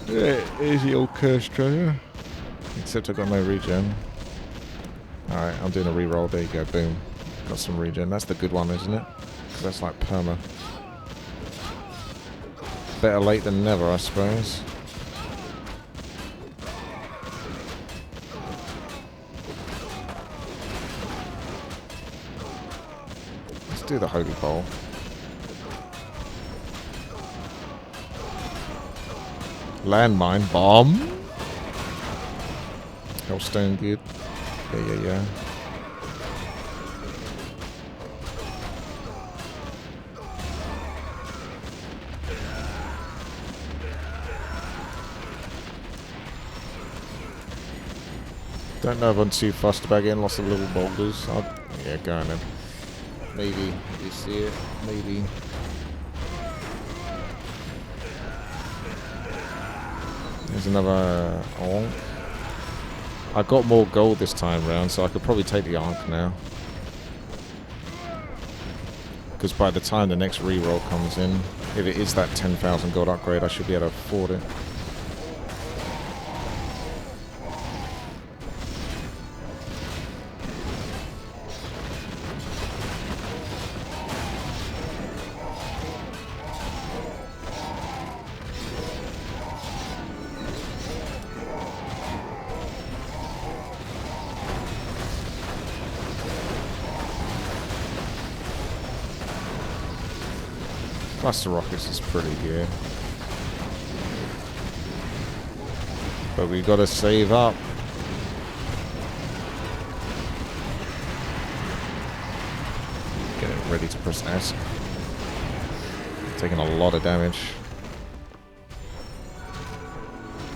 Yeah, easy old cursed treasure. Except I've got no regen. Alright, I'm doing a re-roll. There you go, boom. Got some regen. That's the good one, isn't it? Because that's like perma. Better late than never, I suppose. Let's do the Holy Bowl. Landmine. Bomb. Hellstone good. Yeah. Don't know if I'm too fussed about getting lots of little boulders. Yeah, go on then. Maybe. You see it? Maybe. There's another Ankh. I got more gold this time round, so I could probably take the Ankh now. Because by the time the next reroll comes in, if it is that 10,000 gold upgrade, I should be able to afford it. Cluster rockets is pretty good. But we gotta save up. Get it ready to press S. Taking a lot of damage.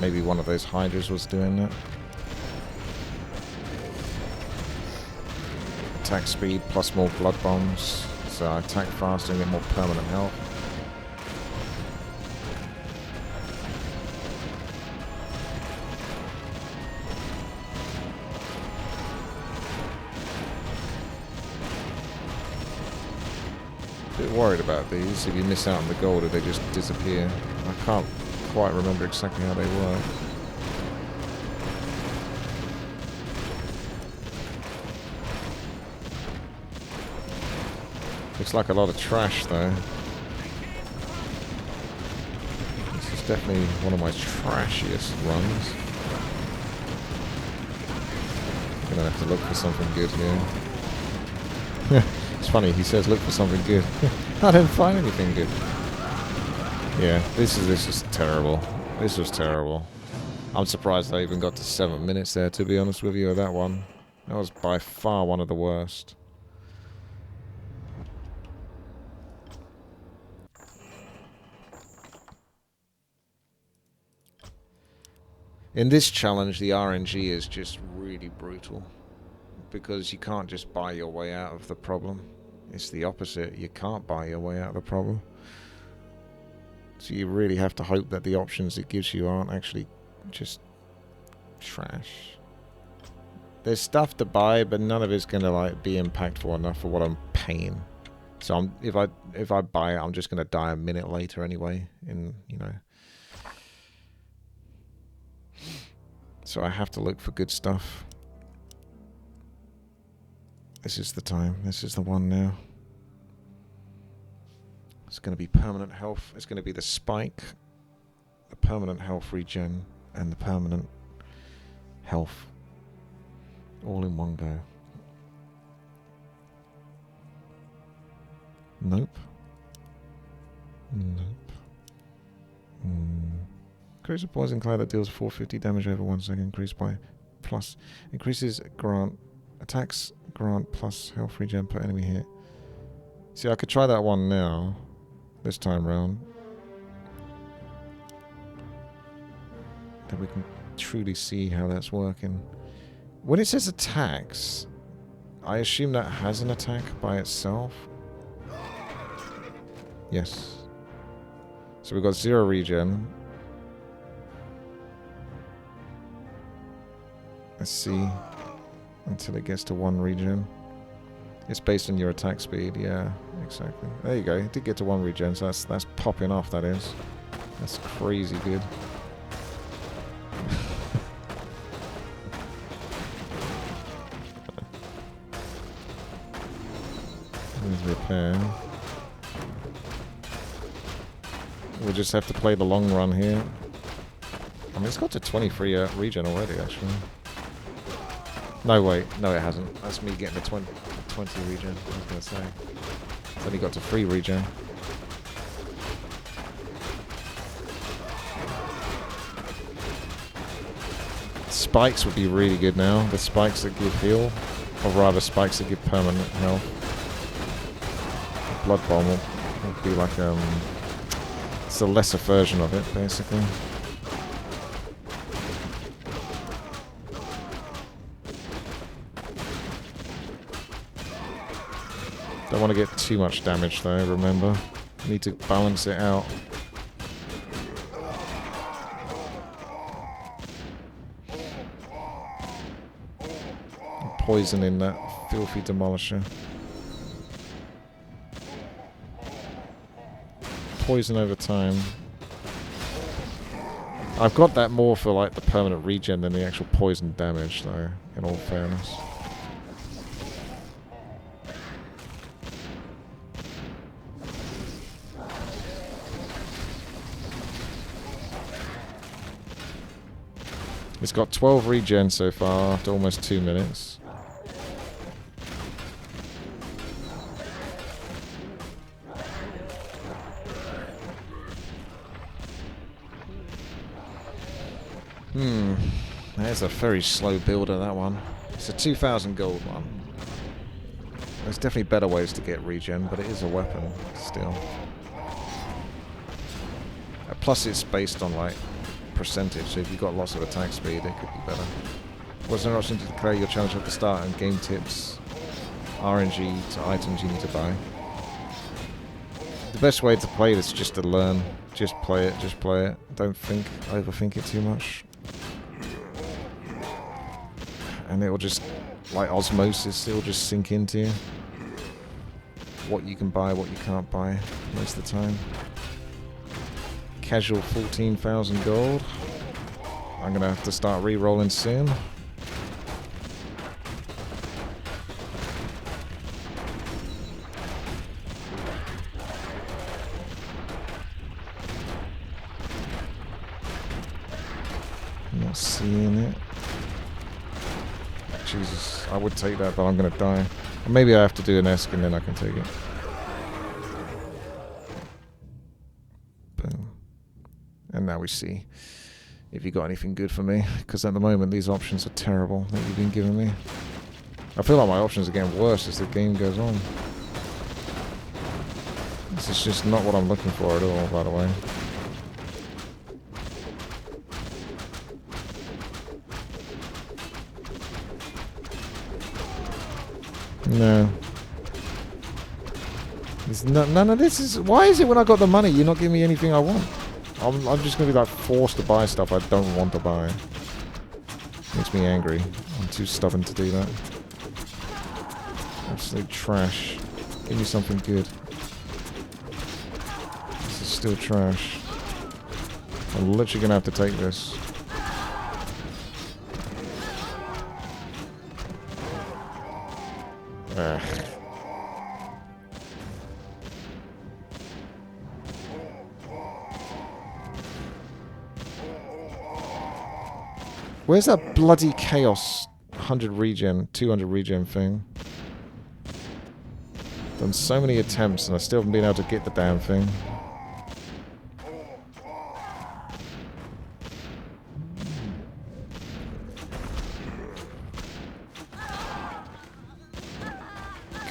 Maybe one of those Hydras was doing that. Attack speed plus more blood bombs. So I attack faster and get more permanent health. Bit worried about these. If you miss out on the gold, or they just disappear. I can't quite remember exactly how they work. Looks like a lot of trash though. This is definitely one of my trashiest runs. I'm gonna have to look for something good here. It's funny, he says look for something good. I didn't find anything good. Yeah, this is terrible. This was terrible. I'm surprised I even got to 7 minutes there, to be honest with you, of that one. That was by far one of the worst. In this challenge, the RNG is just really brutal. Because you can't just buy your way out of the problem. It's the opposite. You can't buy your way out of the problem. So you really have to hope that the options it gives you aren't actually just trash. There's stuff to buy, but none of it's gonna like be impactful enough for what I'm paying. So if I buy it, I'm just gonna die a minute later anyway. So I have to look for good stuff. This is the time. This is the one now. It's going to be permanent health. It's going to be the spike, the permanent health regen, and the permanent health. All in one go. Nope. Nope. Increase a poison cloud that deals 450 damage over 1 second. Increased by plus. Increases grant. Attacks grant plus health regen per enemy hit. See, I could try that one now. This time round. Then we can truly see how that's working. When it says attacks, I assume that has an attack by itself. Yes. So we've got 0 regen. Let's see. Until it gets to 1 regen. It's based on your attack speed, yeah, exactly. There you go, it did get to 1 regen, so that's popping off, that is. That's crazy good. There's repair. We'll just have to play the long run here. I mean, it's got to 23 regen already, actually. No, wait. No, it hasn't. That's me getting the 20 regen, I was going to say. It's only got to 3 regen. Spikes would be really good now. The spikes that give heal. Or rather, spikes that give permanent health. Blood Bomb would be like, it's a lesser version of it, basically. Don't want to get too much damage though, remember. Need to balance it out. Poison in that filthy demolisher. Poison over time. I've got that more for like the permanent regen than the actual poison damage though, in all fairness. It's got 12 regen so far after almost 2 minutes. There's a very slow builder, that one. It's a 2,000 gold one. There's definitely better ways to get regen, but it is a weapon still. Plus it's based on like percentage, so if you've got lots of attack speed, it could be better. Was there an option to declare your challenge at the start and game tips, RNG to items you need to buy? The best way to play this is just to learn. Just play it, just play it. Don't overthink it too much. And it will just, like osmosis, it will just sink into you. What you can buy, what you can't buy, most of the time. Casual 14,000 gold. I'm gonna have to start re-rolling soon. I'm not seeing it. Jesus, I would take that, but I'm gonna die. Or maybe I have to do an Esk and then I can take it. Boom. And now we see if you got anything good for me, because at the moment these options are terrible that you've been giving me. I feel like my options are getting worse as the game goes on. This is just not what I'm looking for at all, by the way. No. None of this is... Why is it when I got the money you're not giving me anything I want? I'm just going to be like forced to buy stuff I don't want to buy. Makes me angry. I'm too stubborn to do that. Absolute trash. Give me something good. This is still trash. I'm literally going to have to take this. Ugh. Where's that bloody chaos 100 regen, 200 regen thing? Done so many attempts and I still haven't been able to get the damn thing.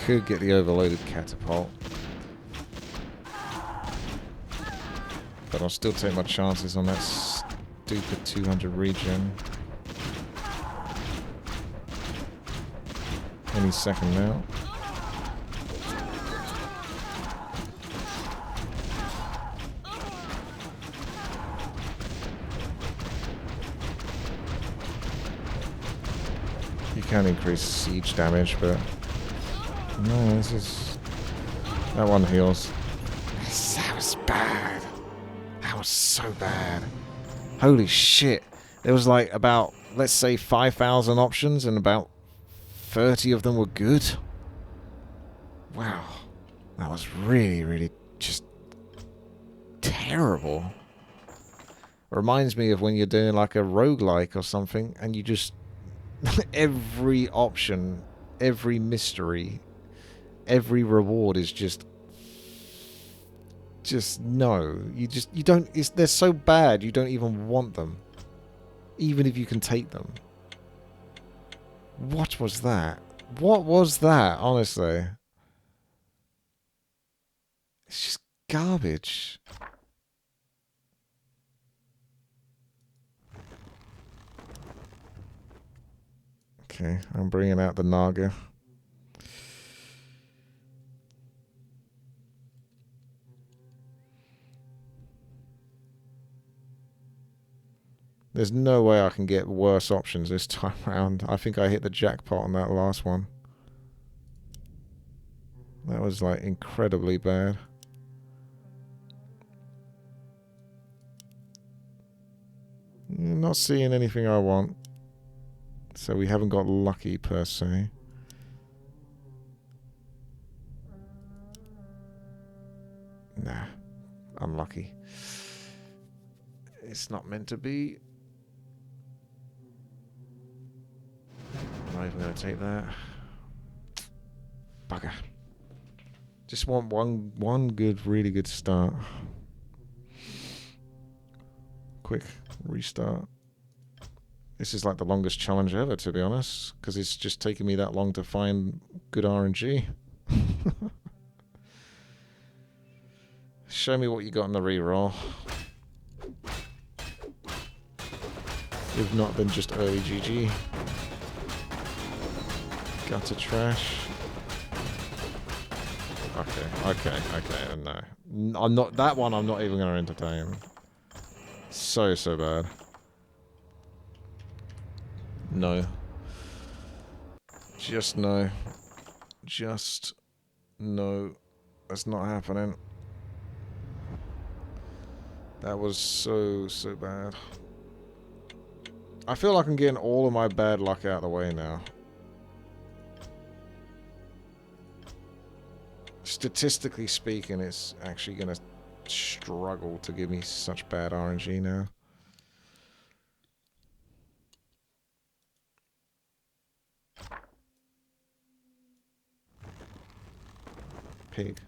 Could get the overloaded catapult. But I'll still take my chances on that stupid 200 regen. Any second now. can increase siege damage, but no, this is... That one heals. That was bad. That was so bad. Holy shit. There was like about, let's say, 5,000 options and about 30 of them were good. Wow. That was really, really just terrible. Reminds me of when you're doing like a roguelike or something and you just... every option, every mystery, every reward is just no. You don't... they're so bad you don't even want them. Even if you can take them. What was that? What was that, honestly? It's just garbage. Okay, I'm bringing out the Naga. There's no way I can get worse options this time around. I think I hit the jackpot on that last one. That was like incredibly bad. Not seeing anything I want. So we haven't got lucky per se. Nah. Unlucky. It's not meant to be. I'm not even going to take that. Bugger. Just want one good, really good start. Quick restart. This is like the longest challenge ever, to be honest, because it's just taking me that long to find good RNG. Show me what you got in the reroll. If not, then just early GG. Gutter trash. Okay, no. I'm not... That one I'm not even going to entertain. So bad. No. Just no. Just no. That's not happening. That was so bad. I feel like I'm getting all of my bad luck out of the way now. Statistically speaking, it's actually going to struggle to give me such bad RNG now. Pig.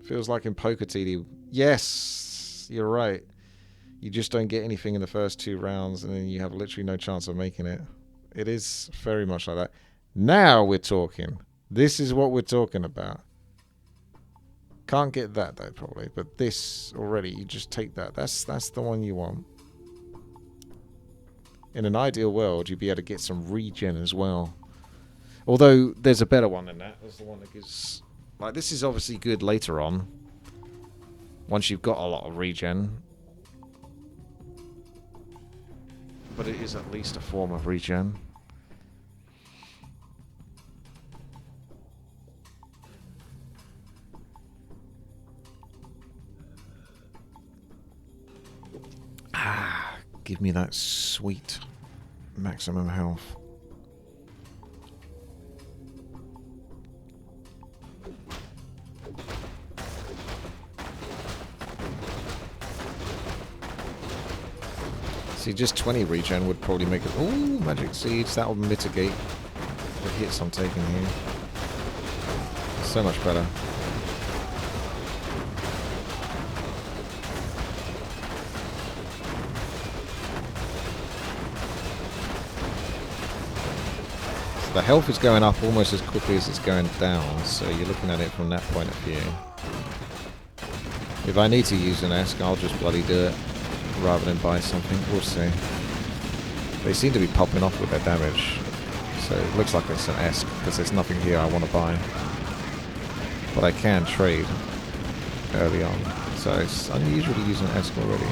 Feels like in Poker TD. Yes, you're right. You just don't get anything in the first 2 rounds, and then you have literally no chance of making it. It is very much like that. Now we're talking. This is what we're talking about. Can't get that though, probably. But this already, you just take that. That's the one you want. In an ideal world, you'd be able to get some regen as well. Although there's a better one than that. There's the one that gives... Like, this is obviously good later on. Once you've got a lot of regen. But it is at least a form of regen. Ah, give me that sweet maximum health. See, just 20 regen would probably make it... Ooh, magic seeds. That will mitigate the hits I'm taking here. So much better. So the health is going up almost as quickly as it's going down, so you're looking at it from that point of view. If I need to use an Esk, I'll just bloody do it. Rather than buy something. We'll see. They seem to be popping off with their damage. So it looks like it's an Esk, because there's nothing here I want to buy. But I can trade early on. So it's unusual to use an Esk already.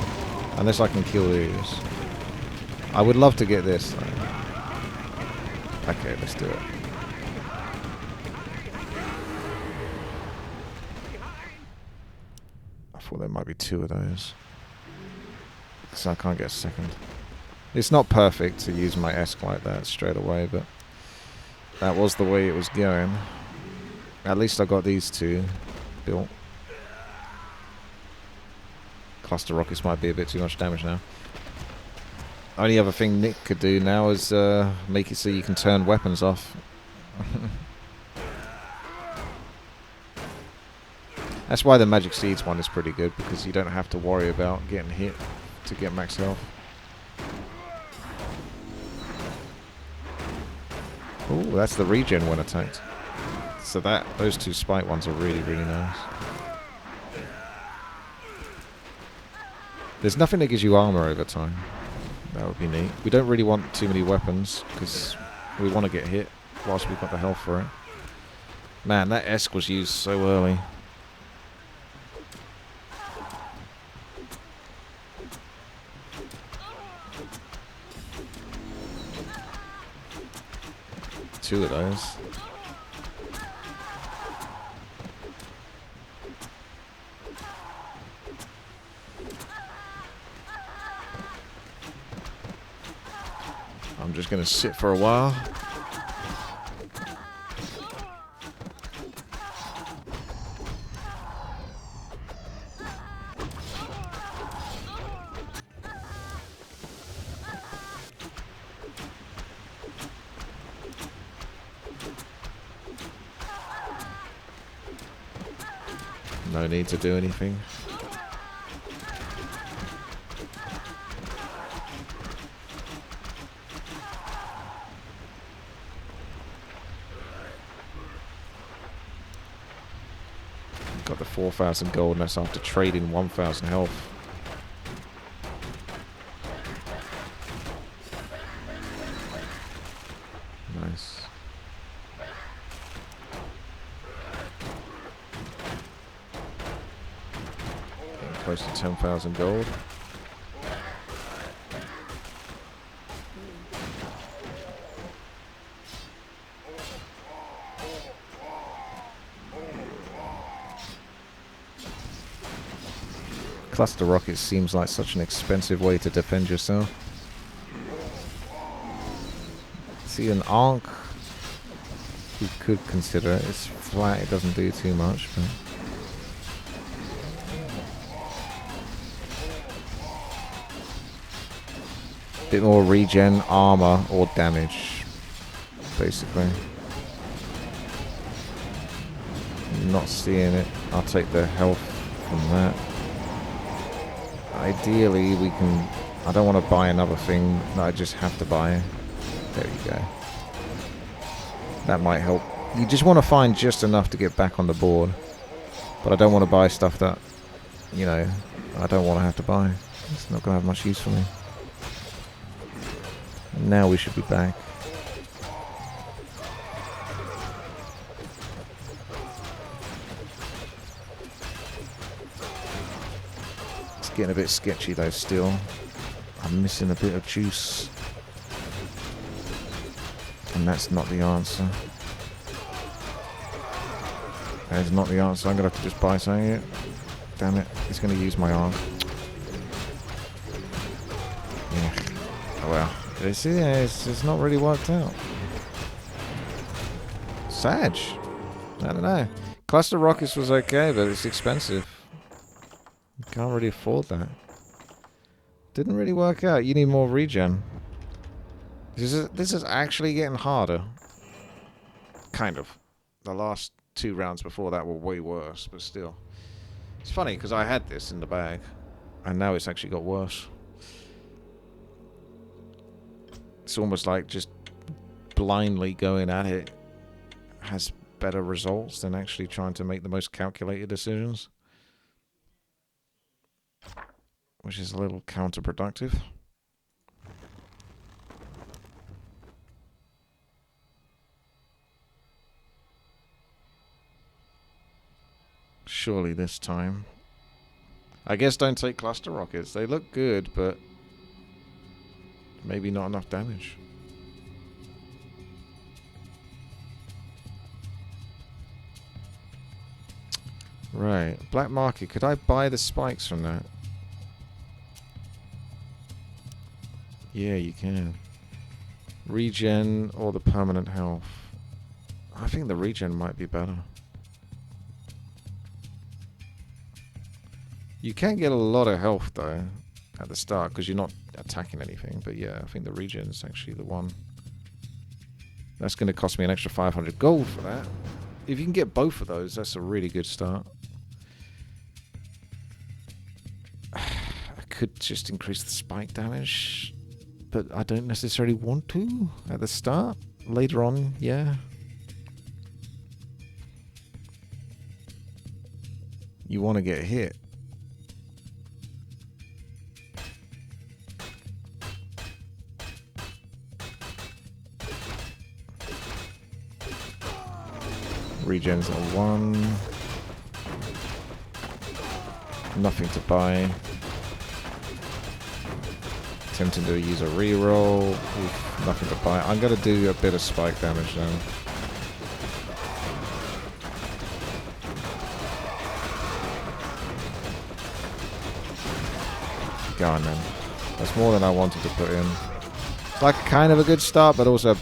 Unless I can kill these. I would love to get this though. Okay, let's do it. I thought there might be 2 of those. So I can't get a second. It's not perfect to use my Esk like that straight away, but that was the way it was going. At least I got these 2 built. Cluster rockets might be a bit too much damage now. Only other thing Nick could do now is make it so you can turn weapons off. That's why the Magic Seeds one is pretty good, because you don't have to worry about getting hit to get max health. Oh, that's the regen when attacked. So those 2 spike ones are really, really nice. There's nothing that gives you armor over time. That would be neat. We don't really want too many weapons, because we want to get hit whilst we've got the health for it. Man, that Esk was used so early. Two of those. I'm just going to sit for a while. No need to do anything. Got the 4,000 gold, and that's after trading 1,000 health. Nice. Getting close to 10,000 gold. Cluster rockets seems like such an expensive way to defend yourself. See, an Ankh, you could consider it. It's flat, it doesn't do too much, but bit more regen, armor, or damage, basically. Not seeing it. I'll take the health from that. Ideally, we can... I don't want to buy another thing that I just have to buy. There you go. That might help. You just want to find just enough to get back on the board. But I don't want to buy stuff that, you know, I don't want to have to buy. It's not going to have much use for me. Now we should be back. It's getting a bit sketchy though still. I'm missing a bit of juice. And that's not the answer. That is not the answer. I'm going to have to just buy something. Damn it. He's going to use my arm. Yeah. Oh well. It's not really worked out. Sag. I don't know. Cluster rockets was okay, but it's expensive. You can't really afford that. Didn't really work out. You need more regen. This is actually getting harder. Kind of. The last 2 rounds before that were way worse, but still. It's funny, because I had this in the bag, and now it's actually got worse. It's almost like just blindly going at it has better results than actually trying to make the most calculated decisions. Which is a little counterproductive. surely this time. I guess don't take cluster rockets. They look good, but maybe not enough damage. Right. Black market. Could I buy the spikes from that? Yeah, you can. Regen or the permanent health. I think the regen might be better. You can get a lot of health though at the start because you're not attacking anything. But yeah, I think the regen is actually the one. That's going to cost me an extra 500 gold for that. If you can get both of those, that's a really good start. I could just increase the spike damage, but I don't necessarily want to at the start. Later on, yeah. You want to get hit. Regens are 1. Nothing to buy. Attempting to use a reroll. Oof, nothing to buy. I'm going to do a bit of spike damage now. Go on then. That's more than I wanted to put in. It's like kind of a good start, but also a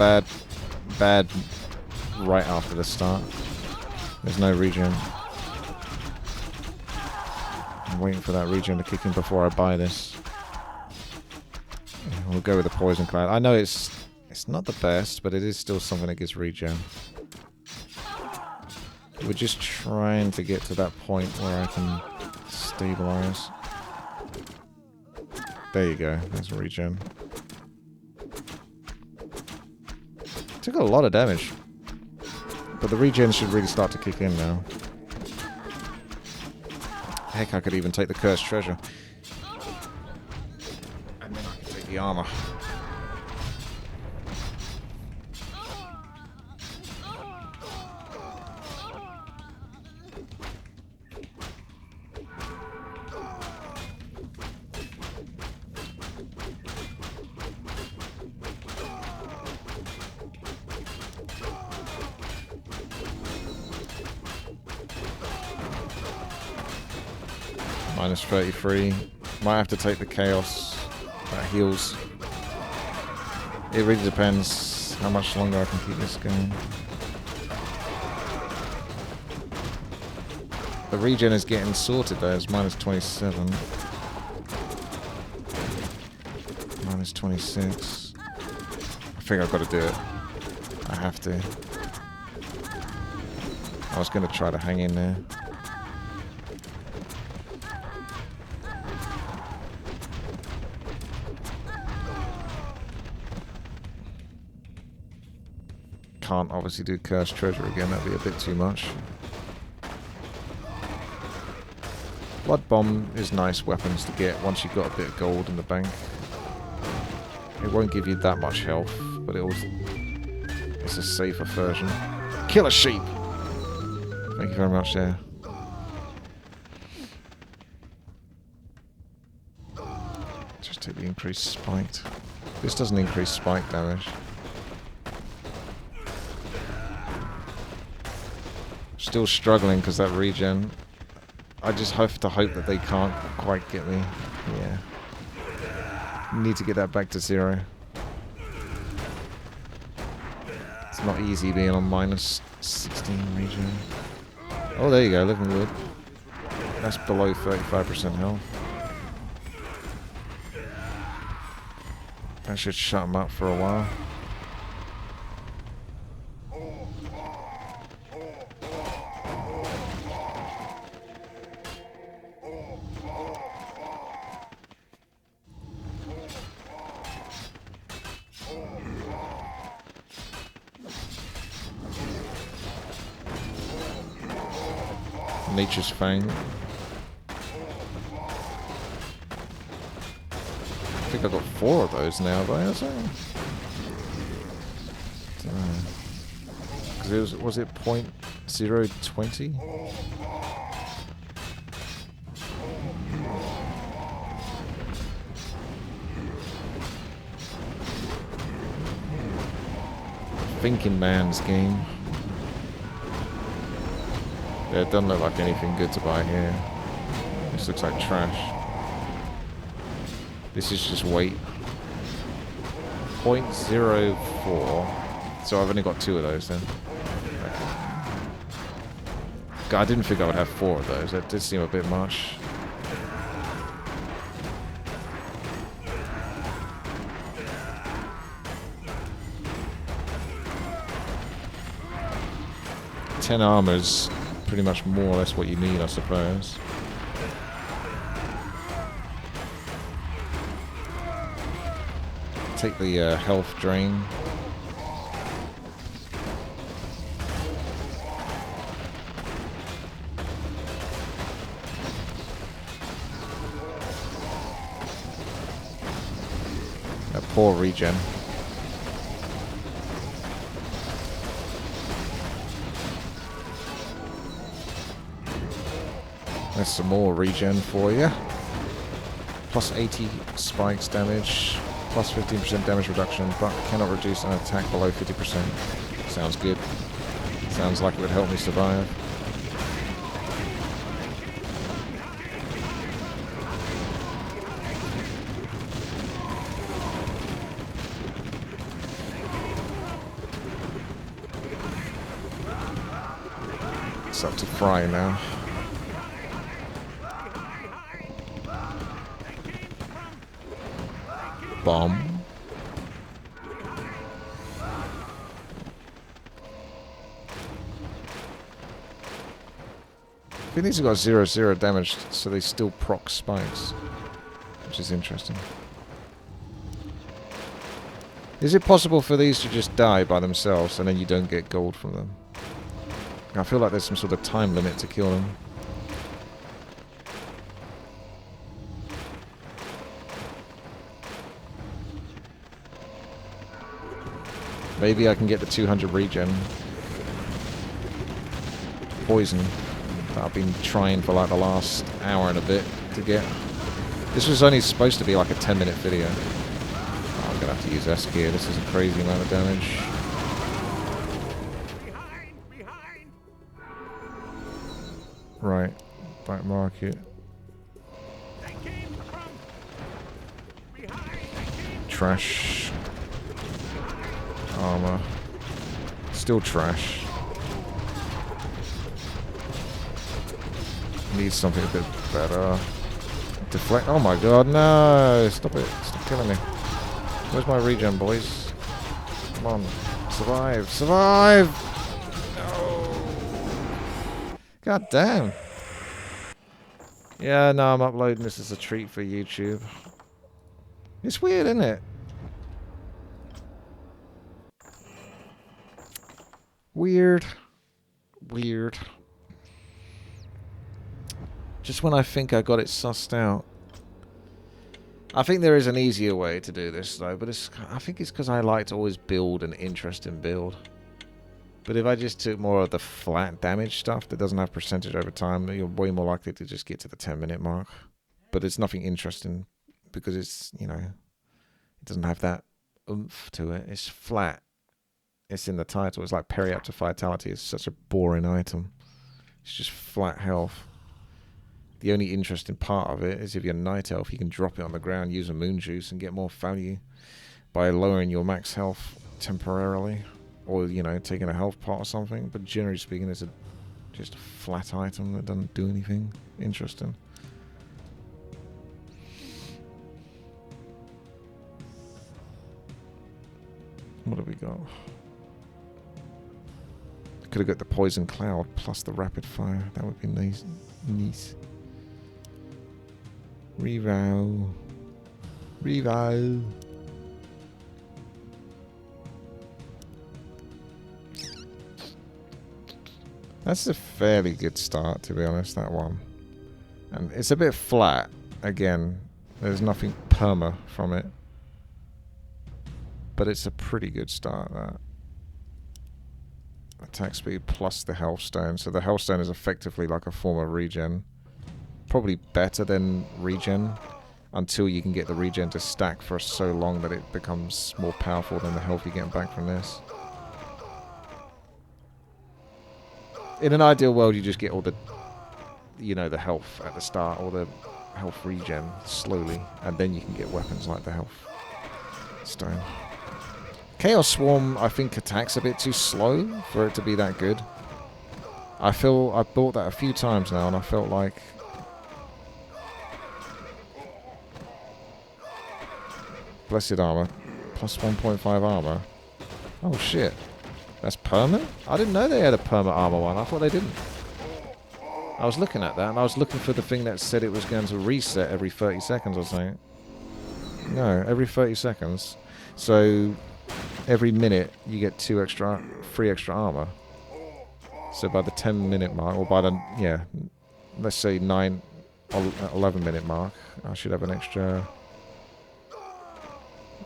bad right after the start. There's no regen. I'm waiting for that regen to kick in before I buy this. We'll go with the poison cloud. I know it's not the best, but it is still something that gives regen. We're just trying to get to that point where I can stabilize. There you go. There's regen. Took a lot of damage. But the regen should really start to kick in now. Heck, I could even take the cursed treasure. And then I can take the armor. Minus 33. Might have to take the chaos. That heals. It really depends how much longer I can keep this going. The regen is getting sorted though. It's minus 27. Minus 26. I think I've got to do it. I have to. I was going to try to hang in there. Can't obviously do cursed treasure again, that'd be a bit too much. Blood bomb is nice weapons to get once you've got a bit of gold in the bank. It won't give you that much health, but it's a safer version. Kill a sheep! Thank you very much there. Just take the increased spiked. This doesn't increase spike damage. Still struggling because that regen. I just have to hope that they can't quite get me. Yeah. Need to get that back to 0. It's not easy being on minus 16 regen. Oh, there you go, living wood. That's below 35% health. That should shut him up for a while. Nature's Fang. I think I've got 4 of those now, but I don't know. Because was it .020? thinking man's game. Yeah, it doesn't look like anything good to buy here. This looks like trash. This is just weight. 0.04. So I've only got 2 of those then. God, I didn't think I would have 4 of those. That did seem a bit much. $10 armor's pretty much more or less what you need, I suppose. Take the health drain. A poor regen. There's some more regen for you. Plus 80 spikes damage. Plus 15% damage reduction, but cannot reduce an attack below 50%. Sounds good. Sounds like it would help me survive. It's up to Fry now. Bomb. I think these have got 0/0 damage, so they still proc spikes, which is interesting. Is it possible for these to just die by themselves and then you don't get gold from them? I feel like there's some sort of time limit to kill them. Maybe I can get the 200 regen. Poison. That I've been trying for like the last hour and a bit to get. This was only supposed to be like a 10-minute video. Oh, I'm gonna have to use S gear. This is a crazy amount of damage. Right. Black market. Trash. Armor. Still trash. Need something a bit better. Deflect. Oh my god, no! Stop it. Stop killing me. Where's my regen, boys? Come on. Survive. Survive! No! God damn. Yeah, no, I'm uploading this as a treat for YouTube. It's weird, isn't it? Weird. Weird. Just when I think I got it sussed out. I think there is an easier way to do this though, but I think it's because I like to always build an interesting build. But if I just took more of the flat damage stuff that doesn't have percentage over time, you're way more likely to just get to the 10-minute mark. But it's nothing interesting because it's, you know, it doesn't have that oomph to it. It's flat. It's in the title. It's like Parry Up to Vitality. It's such a boring item. It's just flat health. The only interesting part of it is if you're Night Elf, you can drop it on the ground, use a Moon Juice, and get more value by lowering your max health temporarily. Or, you know, taking a health pot or something. But generally speaking, it's just a flat item that doesn't do anything interesting. What have we got? Could have got the Poison Cloud plus the Rapid Fire. That would be nice. Nice. Reroll. Reroll. That's a fairly good start, to be honest, that one. And it's a bit flat. Again, there's nothing perma from it. But it's a pretty good start, that. Attack speed plus the health stone. So the health stone is effectively like a form of regen. Probably better than regen. Until you can get the regen to stack for so long that it becomes more powerful than the health you're getting back from this. In an ideal world, you just get all the, you know, the health at the start, or the health regen slowly, and then you can get weapons like the health stone. Chaos Swarm, I think, attacks a bit too slow for it to be that good. I feel I've bought that a few times now, and I felt like Blessed Armor, plus 1.5 armor. Oh shit. That's permanent? I didn't know they had a perma armor one. I thought they didn't. I was looking at that, and I was looking for the thing that said it was going to reset every 30 seconds or something. No, every 30 seconds. So every minute you get 3 extra armor. So by the 10-minute mark, or by the, yeah, let's say 11-minute mark, I should have an extra.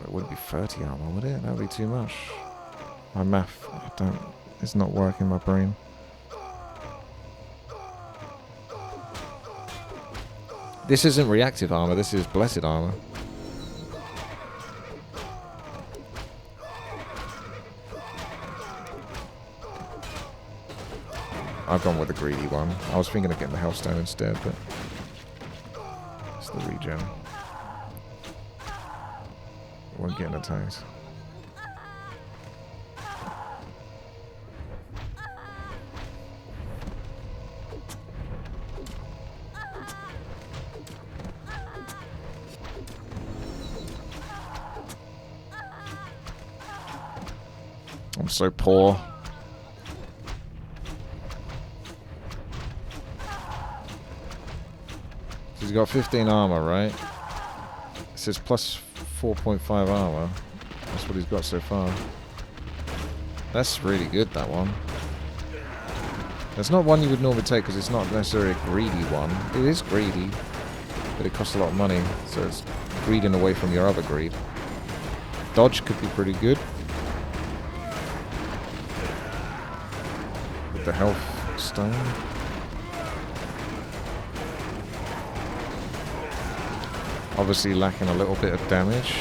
It wouldn't be 30 armor, would it? That would be too much. My math, it's not working, my brain. This isn't reactive armor, this is blessed armor. I've gone with the greedy one. I was thinking of getting the Hellstone instead, but it's the regen. Won't get attacked. I'm so poor. He's got 15 armor, right? It says plus 4.5 armor. That's what he's got so far. That's really good, that one. That's not one you would normally take because it's not necessarily a greedy one. It is greedy, but it costs a lot of money, so it's greeding away from your other greed. Dodge could be pretty good. With the health stone. Obviously lacking a little bit of damage,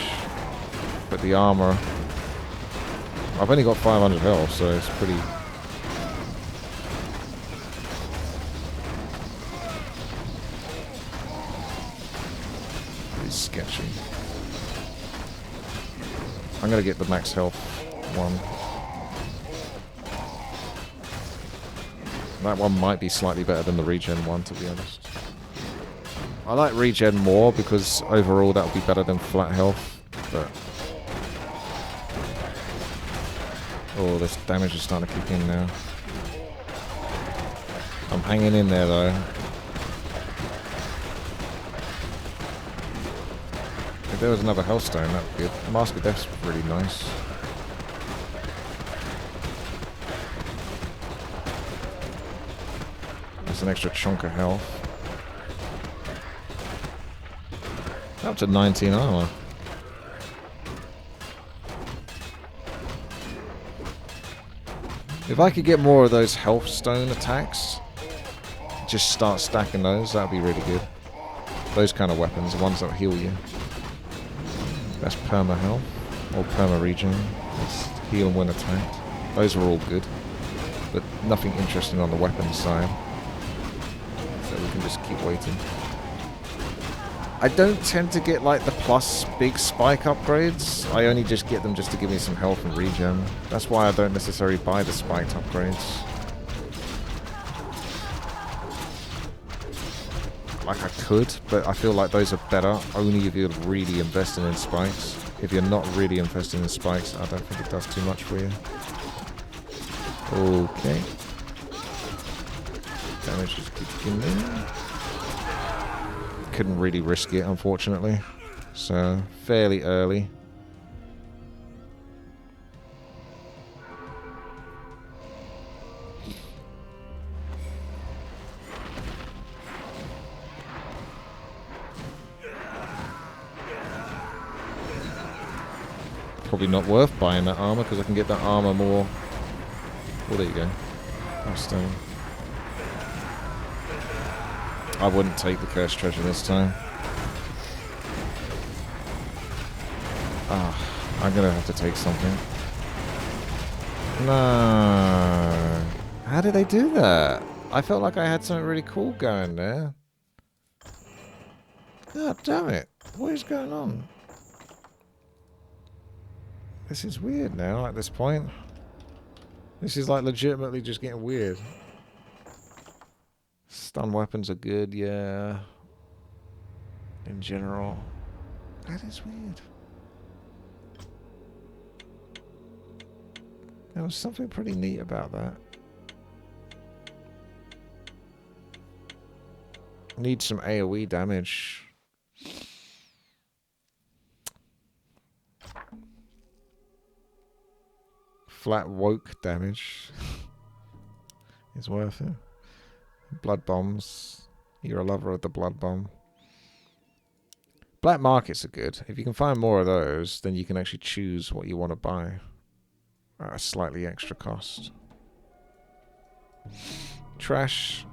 but the armor, I've only got 500 health, so it's pretty sketchy. I'm gonna get the max health one. That one might be slightly better than the regen one, to be honest. I like regen more because overall that would be better than flat health, but oh, this damage is starting to kick in now. I'm hanging in there though. If there was another Hellstone, that'd be good. Mask of Death's really nice. That's an extra chunk of health. Up to 19 armor. If I could get more of those health stone attacks, just start stacking those, that'd be really good. Those kind of weapons, the ones that heal you. That's perma health, or perma regen. That's heal when attacked. Those are all good, but nothing interesting on the weapons side. So we can just keep waiting. I don't tend to get like the plus big spike upgrades. I only just get them just to give me some health and regen. That's why I don't necessarily buy the spiked upgrades. Like I could, but I feel like those are better only if you're really investing in spikes. If you're not really investing in spikes, I don't think it does too much for you. Okay. Damage just keeps kicking in. Couldn't really risk it, unfortunately. So, fairly early. Probably not worth buying that armor because I can get that armor more. Oh, there you go. Stone. I wouldn't take the cursed treasure this time. Ah, I'm gonna have to take something. No. How did they do that? I felt like I had something really cool going there. God damn it. What is going on? This is weird now at this point. This is like legitimately just getting weird. Stun weapons are good, yeah. In general. That is weird. There was something pretty neat about that. Need some AoE damage. Flat woke damage is worth it. Blood bombs. You're a lover of the blood bomb. Black markets are good. If you can find more of those, then you can actually choose what you want to buy at a slightly extra cost. Trash.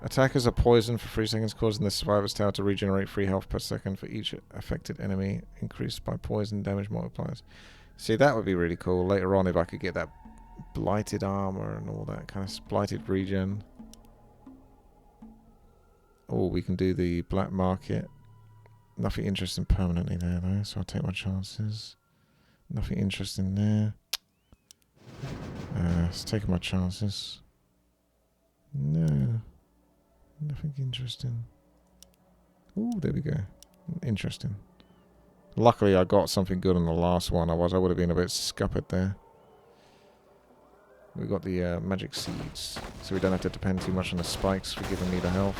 Attackers are poisoned for 3 seconds, causing the survivor's tower to regenerate 3 health per second for each affected enemy, increased by poison damage multipliers. See, that would be really cool later on if I could get that blighted armor and all that kind of blighted regen. Oh, we can do the black market. Nothing interesting permanently there though, so I'll take my chances. Nothing interesting there. Just taking my chances. No. Nothing interesting. Oh, there we go. Interesting. Luckily I got something good on the last one, otherwise I would have been a bit scuppered there. We got the magic seeds, so we don't have to depend too much on the spikes for giving me the health.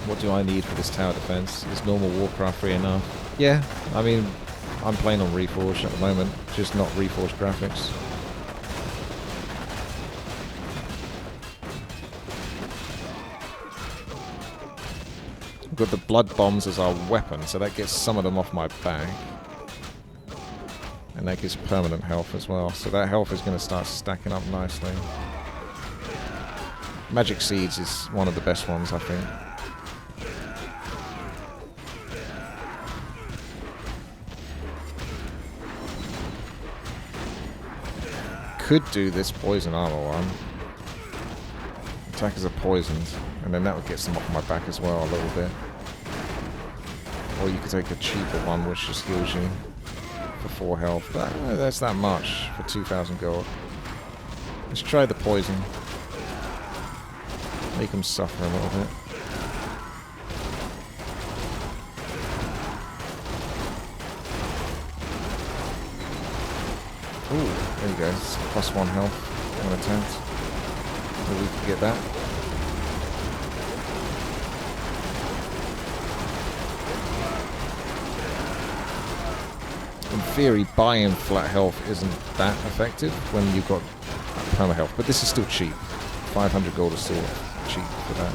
What do I need for this tower defense? Is normal Warcraft 3 enough? Yeah, I mean, I'm playing on Reforged at the moment, just not Reforged graphics. We've got the blood bombs as our weapon, so that gets some of them off my back. And that gives permanent health as well, so that health is going to start stacking up nicely. Magic Seeds is one of the best ones, I think. Could do this poison armor one. Attackers are poisoned, and then that would get some off my back as well a little bit. Or you could take a cheaper one which just heals you for 4 health, but that's that much for 2,000 gold. Let's try the poison. Make them suffer a little bit. Ooh, there you go. It's +1 health on attempt. So we can get that. In theory, buying flat health isn't that effective when you've got perma health, but this is still cheap. 500 gold is still cheap for that.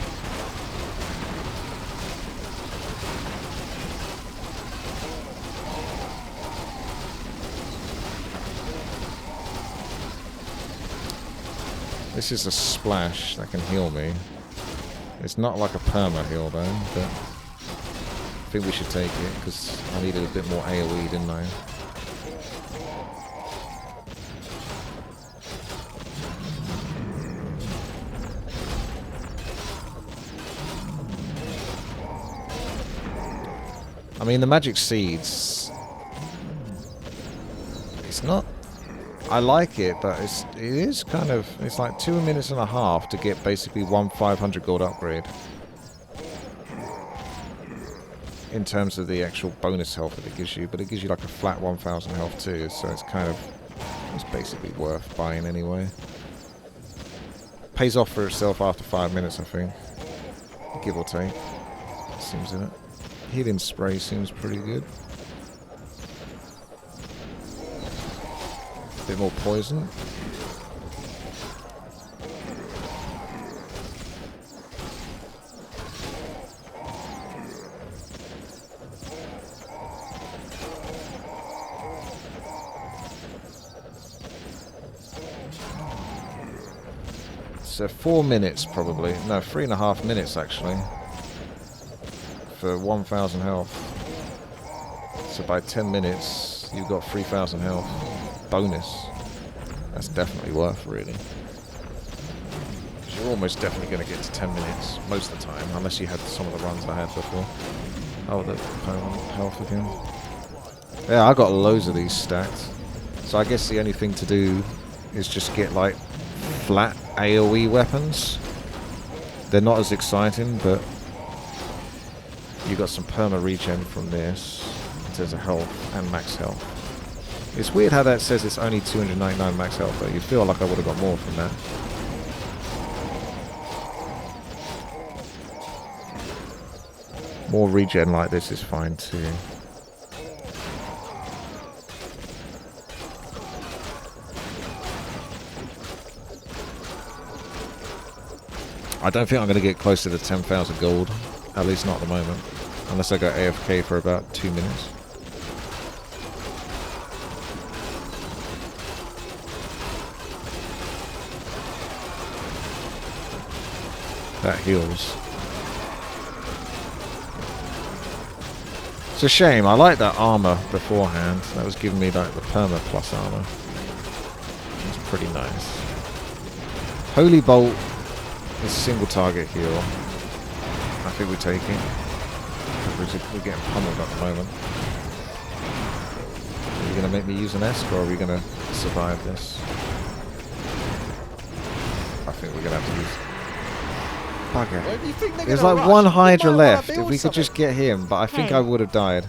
This is a splash that can heal me. It's not like a perma heal though, but I think we should take it because I needed a bit more AoE, didn't I? I mean, the magic seeds, it's not, I like it, but it is kind of, it's like 2 minutes and a half to get basically 1 500 gold upgrade. In terms of the actual bonus health that it gives you, but it gives you like a flat 1,000 health too, so it's kind of, it's basically worth buying anyway. Pays off for itself after 5 minutes, I think. Give or take. Seems in it. Healing spray seems pretty good. A bit more poison. So 4 minutes probably. No, 3.5 minutes actually. For 1,000 health. So by 10 minutes, you've got 3,000 health. Bonus. That's definitely worth, really. Because you're almost definitely going to get to 10 minutes most of the time, unless you had some of the runs I had before. Oh, the opponent health again. Yeah, I got loads of these stacked. So I guess the only thing to do is just get, like, flat AoE weapons. They're not as exciting, but you got some perma regen from this in terms of health and max health. It's weird how that says it's only 299 max health, though. You feel like I would have got more from that. More regen like this is fine too. I don't think I'm going to get close to the 10,000 gold. At least not at the moment. Unless I go AFK for about 2 minutes. That heals. It's a shame. I like that armor beforehand. That was giving me like the perma plus armor. It's pretty nice. Holy Bolt is single target heal. I think we take it. We're getting pummeled at the moment. Are you going to make me use an Esk, or are we going to survive this? I think we're going to have to use... Bugger. There's like one Hydra left. If we could just get him, but I think I would have died.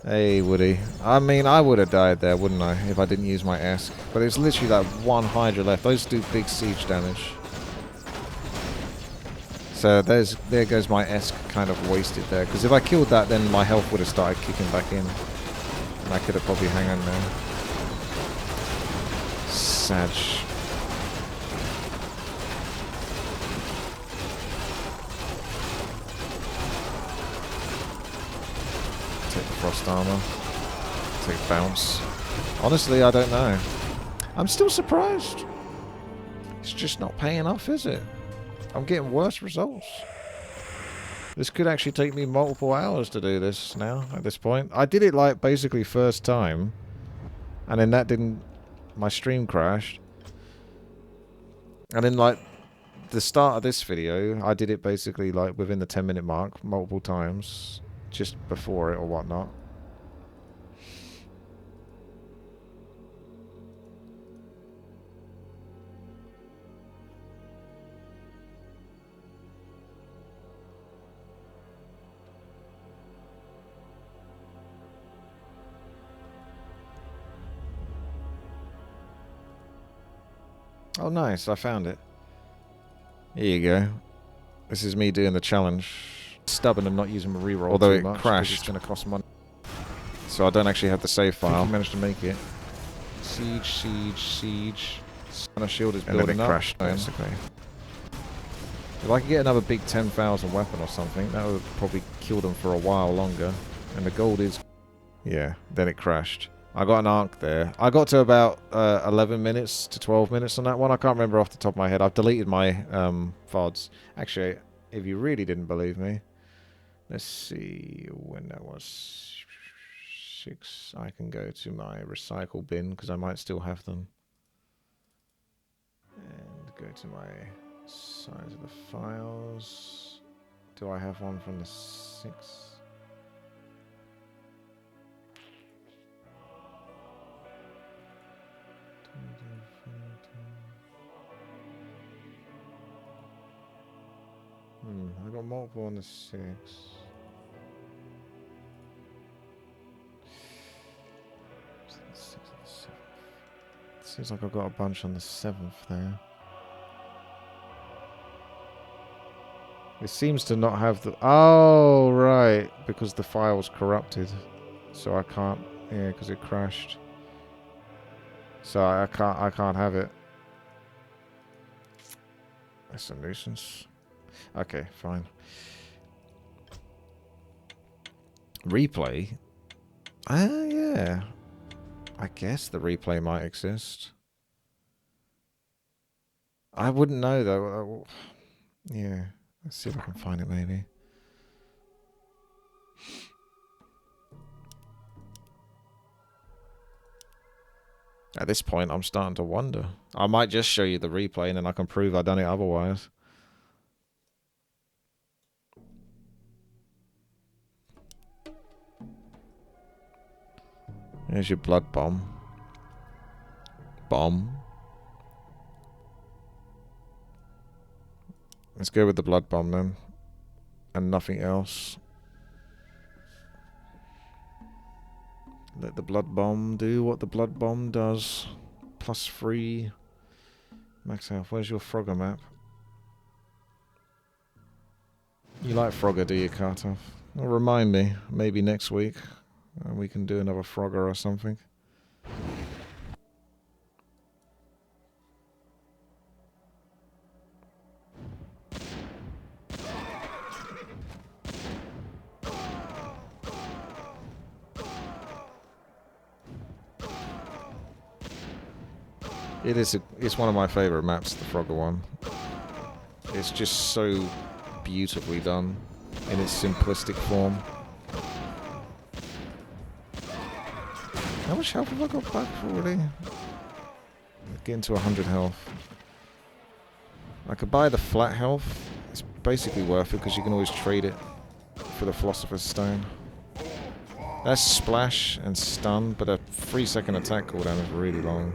Hey, Woody. I mean, I would have died there, wouldn't I, if I didn't use my Esk. But there's literally like one Hydra left. Those do big siege damage. So there goes my Esk kind of wasted there. Because if I killed that, then my health would have started kicking back in. And I could have probably hung on there. Sag. Take the frost armor. Take bounce. Honestly, I don't know. I'm still surprised. It's just not paying off, is it? I'm getting worse results. This could actually take me multiple hours to do this now, at this point. I did it, like, basically first time. And then that didn't... My stream crashed. And then, like, the start of this video, I did it basically, like, within the 10-minute mark, multiple times. Just before it or whatnot. Oh, nice. I found it. Here you go. This is me doing the challenge. Stubborn and not using my reroll. Although it crashed. It's going to cost money. So I don't actually have the save file. I managed to make it. Siege, siege, siege. And a shield is building up. And then it crashed, basically. If I could get another big 10,000 weapon or something, that would probably kill them for a while longer. And the gold is... Yeah, then it crashed. I got an arc there. I got to about 11 minutes to 12 minutes on that one. I can't remember off the top of my head. I've deleted my VODs. Actually, if you really didn't believe me, let's see when that was. 6. I can go to my recycle bin because I might still have them. And go to my size of the files. Do I have one from the 6th? I got multiple on the 6. Seems like I've got a bunch on the 7th there. It seems to not have the... Oh, right. Because the file was corrupted. So I can't... Yeah, because it crashed. So I can't have it. That's a nuisance. Okay, fine. Replay? Yeah. I guess the replay might exist. I wouldn't know, though. Yeah. Let's see if I can find it, maybe. At this point, I'm starting to wonder. I might just show you the replay and then I can prove I've done it otherwise. Here's your blood bomb. Let's go with the blood bomb then. And nothing else. Let the blood bomb do what the blood bomb does. +3 max health. Where's your Frogger map? You like Frogger, do you, Carter? Well, remind me. Maybe next week we can do another Frogger or something. It's one of my favourite maps, the Frogger one. It's just so beautifully done in its simplistic form. How much health have I got back already? Getting to 100 health. I could buy the flat health. It's basically worth it because you can always trade it for the Philosopher's Stone. That's splash and stun, but a 3-second attack cooldown is really long.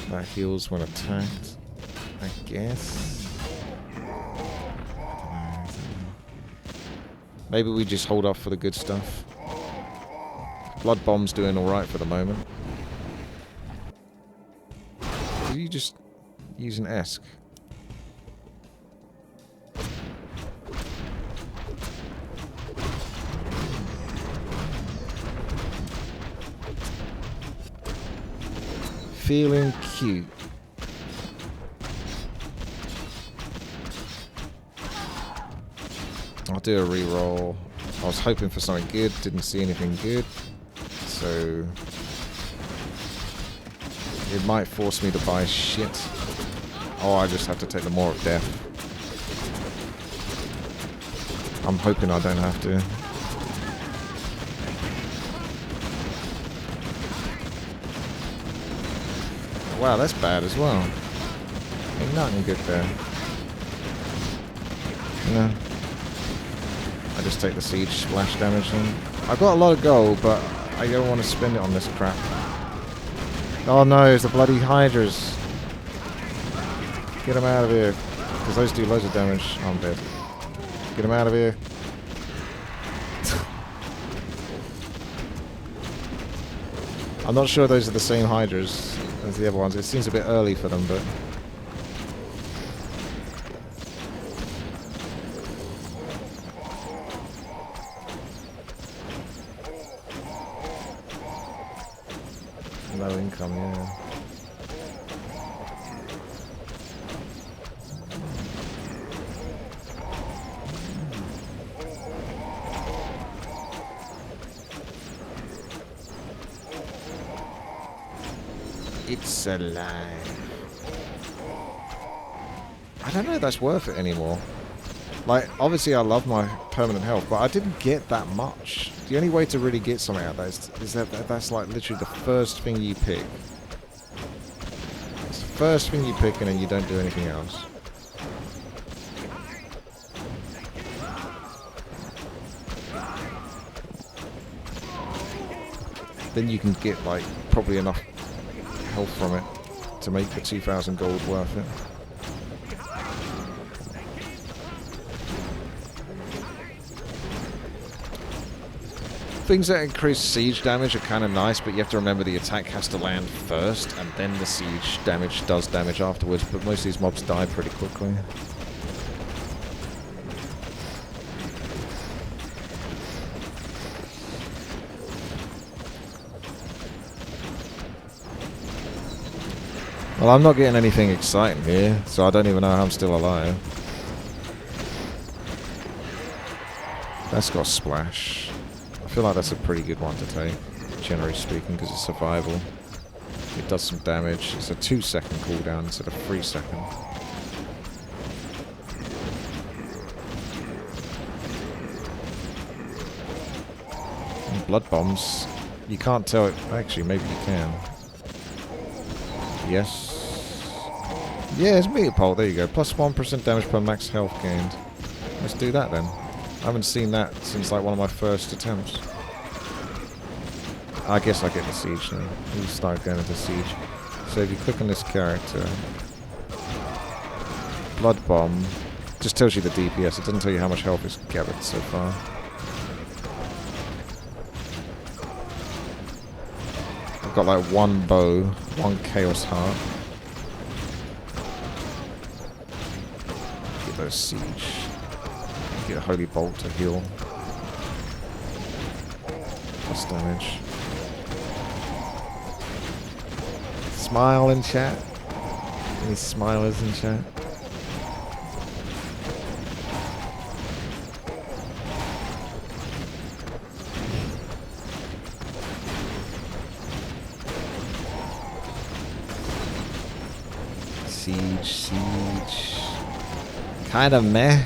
That heals when attacked, I guess. Maybe we just hold off for the good stuff. Blood bomb's doing alright for the moment. Did you just use an Esk? Feeling cute. I'll do a reroll. I was hoping for something good, didn't see anything good, so it might force me to buy shit. Oh, I just have to take the Maw of Death. I'm hoping I don't have to. Wow, that's bad as well. Ain't nothing good there. No. I just take the siege splash damage then. I've got a lot of gold, but I don't want to spend it on this crap. Oh no, it's the bloody Hydras. Get them out of here. Because those do loads of damage. I'm dead. Get them out of here. I'm not sure those are the same Hydras as the other ones. It seems a bit early for them, but... low income, yeah. It's alive. I don't know if that's worth it anymore. Like, obviously I love my permanent health, but I didn't get that much. The only way to really get something out of that is that's like literally the first thing you pick. It's the first thing you pick and then you don't do anything else. Then you can get like probably enough health from it to make the 2,000 gold worth it. Things that increase siege damage are kind of nice, but you have to remember the attack has to land first, and then the siege damage does damage afterwards, but most of these mobs die pretty quickly. Well, I'm not getting anything exciting here, so I don't even know how I'm still alive. That's got splash. I feel like that's a pretty good one to take, generally speaking, because it's survival. It does some damage. It's a 2-second cooldown instead of 3-second. blood bombs. You can't tell it. Actually, maybe you can. Yes. Yeah, it's meter pole. There you go. Plus 1% damage per max health gained. Let's do that then. I haven't seen that since like one of my first attempts. I guess I get the siege now. We start going into siege. So if you click on this character, blood bomb just tells you the DPS. It doesn't tell you how much health it's gathered so far. I've got like one bow, one chaos heart. Get those siege. Get a holy bolt to heal. Plus damage. Smile in chat. Any smilers in chat? Siege. Kind of meh.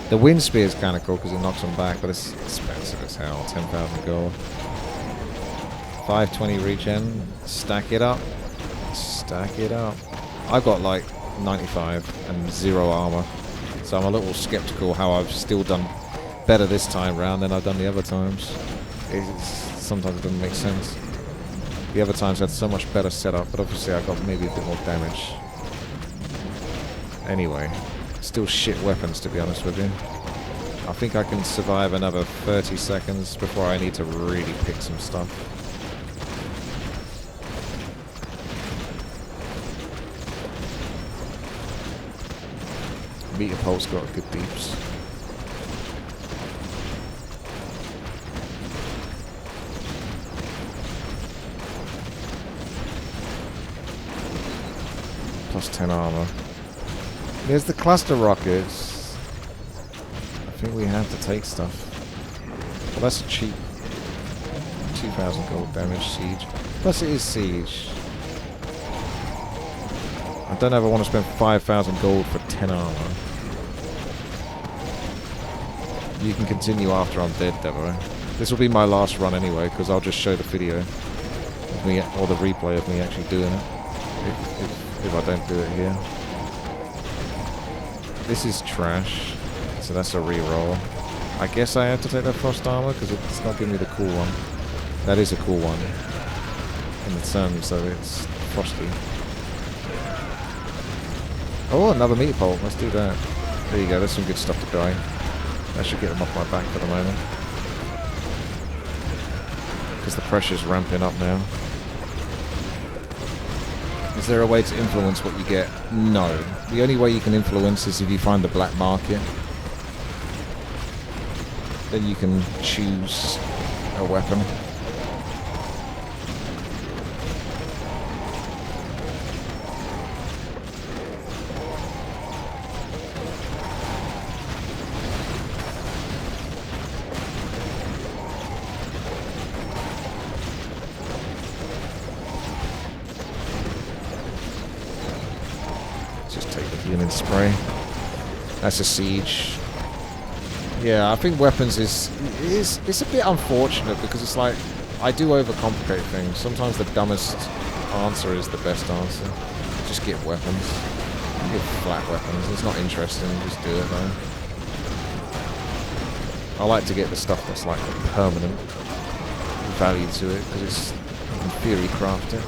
The wind spear is kind of cool because it knocks them back, but it's expensive as hell. 10,000 gold. 520 regen. Stack it up. Stack it up. I've got like 95 and 0 armor, so I'm a little skeptical how I've still done better this time round than I've done the other times. Sometimes it doesn't make sense. The other times I had so much better setup, but obviously I got maybe a bit more damage. Anyway, still shit weapons to be honest with you. I think I can survive another 30 seconds before I need to really pick some stuff. Meter Pulse got good deeps. Plus 10 armor. There's the cluster rockets. I think we have to take stuff. Well, that's a cheap 2,000 gold damage siege. Plus it is siege. I don't ever want to spend 5,000 gold for 10 armor. You can continue after I'm dead, Deborah. This will be my last run anyway, because I'll just show the video of me, or the replay of me actually doing it. If I don't do it here. This is trash, so that's a reroll. I guess I have to take that frost armor because it's not giving me the cool one. That is a cool one in the sun, so it's frosty. Oh, another meat pole. Let's do that. There you go. There's some good stuff to buy. That should get them off my back for the moment. Because the pressure's ramping up now. Is there a way to influence what you get? No. The only way you can influence is if you find the black market. Then you can choose a weapon. Spray. That's a siege. Yeah, I think weapons is it's a bit unfortunate because it's like I do overcomplicate things. Sometimes the dumbest answer is the best answer. Just get weapons. Get flat weapons. It's not interesting. Just do it though. I like to get the stuff that's like permanent value to it because it's you can theory craft it,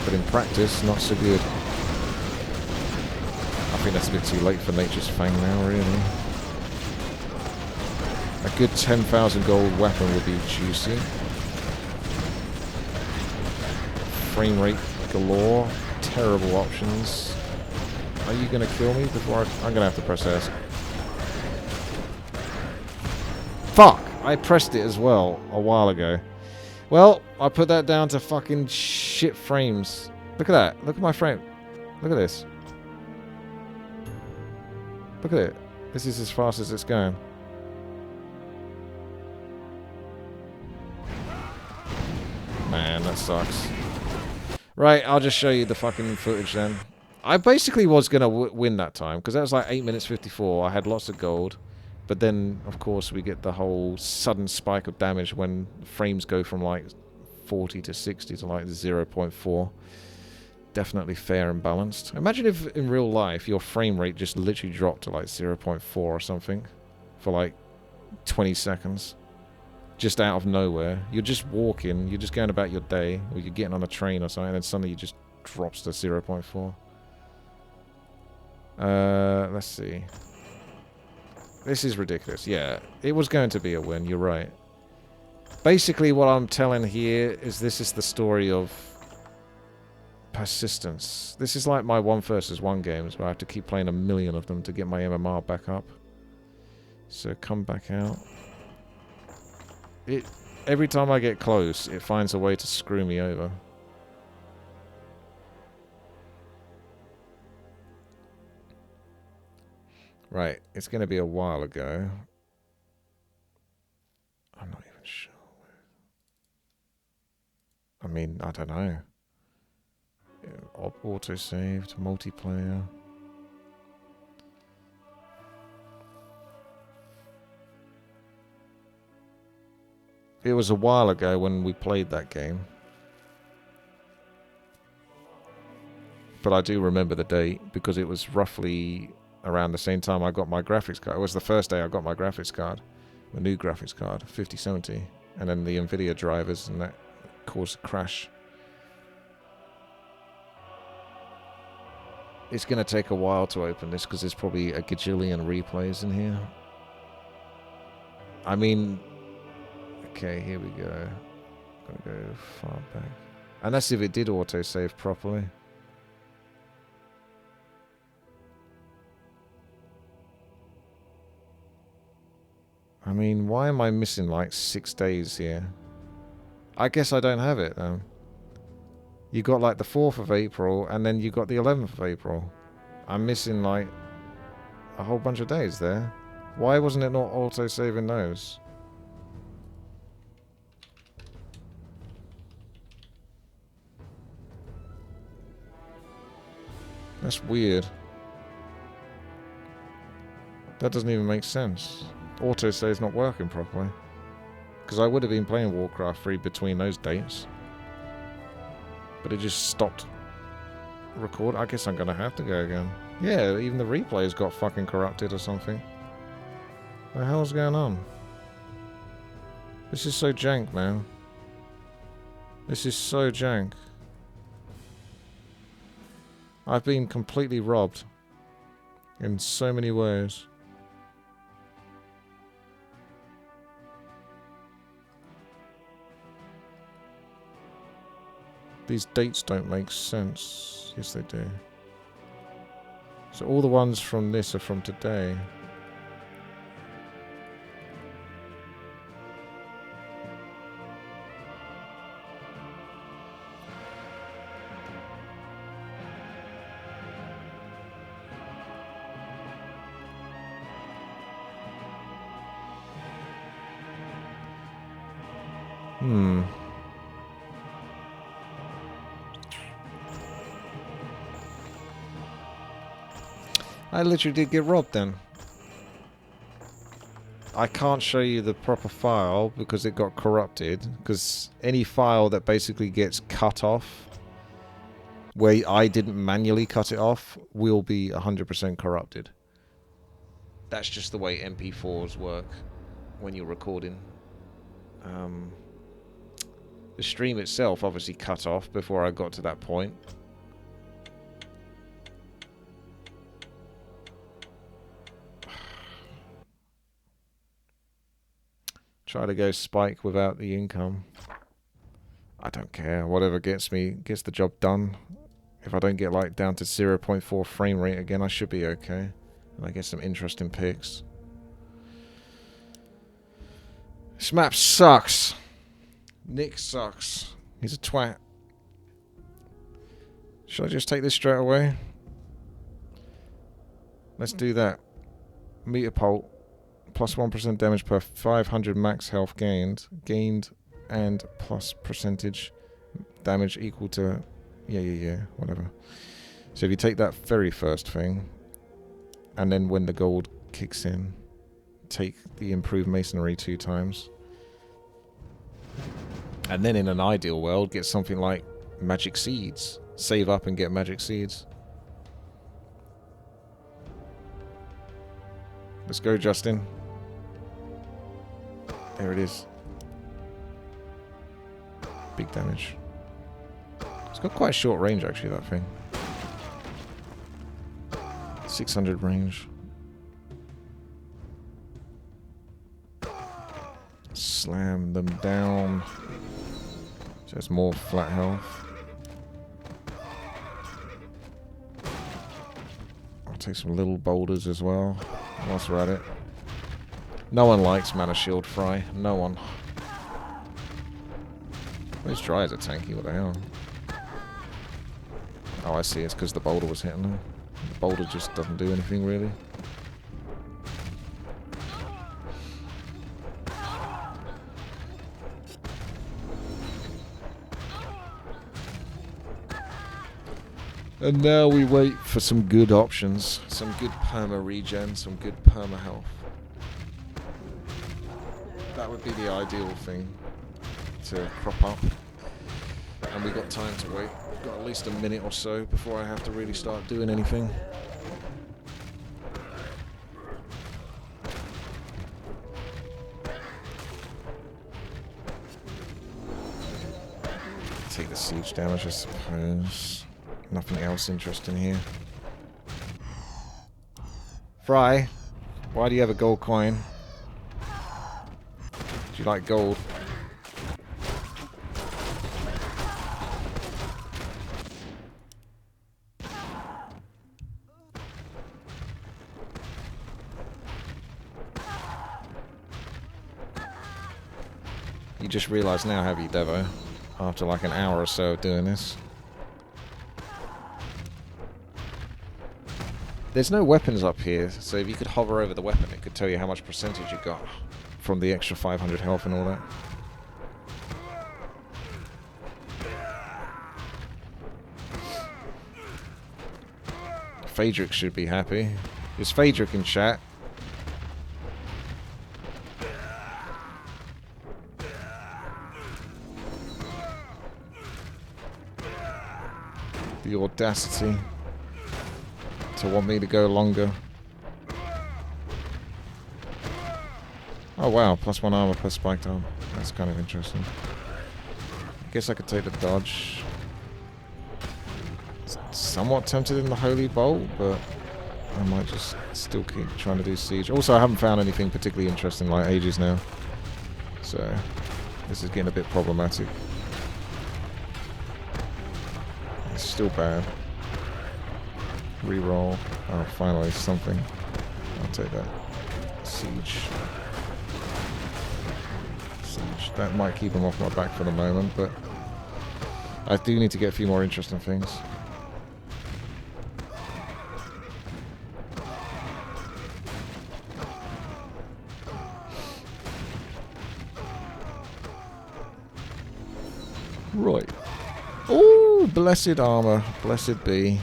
but in practice not so good. I think that's a bit too late for Nature's Fang now, really. A good 10,000 gold weapon would be juicy. Frame rate galore. Terrible options. Are you going to kill me before I'm going to have to press S. Fuck! I pressed it as well a while ago. Well, I put that down to fucking shit frames. Look at that. Look at my frame. Look at this. Look at it. This is as fast as it's going. Man, that sucks. Right, I'll just show you the fucking footage then. I basically was going to win that time, because that was like 8 minutes 54. I had lots of gold. But then, of course, we get the whole sudden spike of damage when frames go from like 40 to 60 to like 0.4. Definitely fair and balanced. Imagine if in real life your frame rate just literally dropped to like 0.4 or something for like 20 seconds. Just out of nowhere. You're just walking, you're just going about your day, or you're getting on a train or something, and then suddenly it just drops to 0.4. Let's see. This is ridiculous. Yeah, it was going to be a win, you're right. Basically what I'm telling here is this is the story of persistence. This is like my 1 versus 1 games where I have to keep playing a million of them to get my MMR back up. So come back out. Every time I get close, it finds a way to screw me over. Right, it's going to be a while ago. I'm not even sure. I mean, I don't know. Auto-saved, multiplayer. It was a while ago when we played that game. But I do remember the date because it was roughly around the same time I got my graphics card. It was the first day I got my graphics card. The new graphics card, 5070. And then the NVIDIA drivers, and that caused a crash. It's going to take a while to open this because there's probably a gajillion replays in here. I mean... Okay, here we go. Gotta go far back. Unless if it did autosave properly. I mean, why am I missing like 6 days here? I guess I don't have it then. You got like the 4th of April and then you got the 11th of April. I'm missing like a whole bunch of days there. Why wasn't it not auto-saving those? That's weird. That doesn't even make sense. Autosave's not working properly. Because I would have been playing Warcraft 3 between those dates. But it just stopped record. I guess I'm going to have to go again. Yeah, even the replays got fucking corrupted or something. What the hell's going on? This is so jank, man. This is so jank. I've been completely robbed. In so many ways. These dates don't make sense. Yes, they do. So all the ones from this are from today. I literally did get robbed then. I can't show you the proper file because it got corrupted. Because any file that basically gets cut off, where I didn't manually cut it off, will be 100% corrupted. That's just the way MP4s work when you're recording. The stream itself obviously cut off before I got to that point. Try to go spike without the income. I don't care. Whatever gets the job done. If I don't get like down to 0.4 frame rate again, I should be okay. And I get some interesting picks. This map sucks. Nick sucks. He's a twat. Should I just take this straight away? Let's do that. Meter pult. Plus 1% damage per 500 max health gained, and plus percentage damage equal to... Yeah, whatever. So if you take that very first thing, and then when the gold kicks in, take the improved masonry 2 times. And then in an ideal world, get something like magic seeds. Save up and get magic seeds. Let's go, Justin. There it is. Big damage. It's got quite a short range, actually, that thing. 600 range. Slam them down. Just more flat health. I'll take some little boulders as well whilst we're at it. No one likes Mana Shield Fry. No one. Those dryers are tanky. What the hell? Oh, I see. It's because the boulder was hitting them. The boulder just doesn't do anything, really. And now we wait for some good options. Some good perma regen, some good perma health. That would be the ideal thing to crop up. And we got time to wait. We've got at least a minute or so before I have to really start doing anything. Take the siege damage, I suppose. Nothing else interesting here. Fry, why do you have a gold coin? Do you like gold? You just realised now, have you, Devo? After like an hour or so of doing this. There's no weapons up here, so if you could hover over the weapon, it could tell you how much percentage you got from the extra 500 health and all that. Phaedric should be happy. Is Phaedric in chat? The audacity to want me to go longer. Oh wow, +1 armor, plus spiked armor. That's kind of interesting. I guess I could take the dodge. Somewhat tempted in the Holy Bolt, but I might just still keep trying to do siege. Also, I haven't found anything particularly interesting like ages now. So, this is getting a bit problematic. It's still bad. Reroll. Oh, finally, something. I'll take that. Siege. Siege. That might keep him off my back for the moment, but I do need to get a few more interesting things. Right. Oh, blessed armor. Blessed be.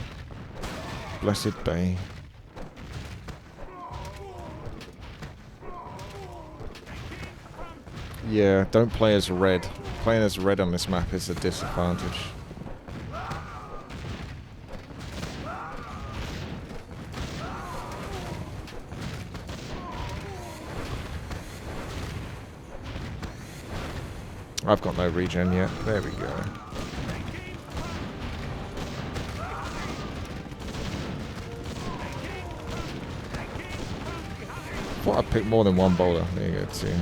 Blessed Bay. Yeah, don't play as red. Playing as red on this map is a disadvantage. I've got no regen yet. There we go. Thought I'd pick more than one boulder. There you go, too.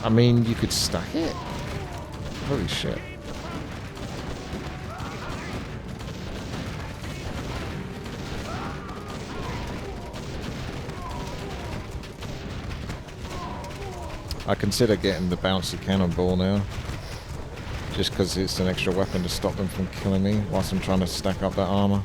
I mean, you could stack it. Holy shit. I consider getting the bouncy cannonball now. Just because it's an extra weapon to stop them from killing me whilst I'm trying to stack up that armor.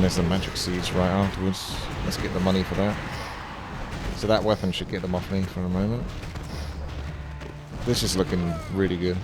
And there's the magic seeds right afterwards. Let's get the money for that. So that weapon should get them off me for a moment. This is looking really good.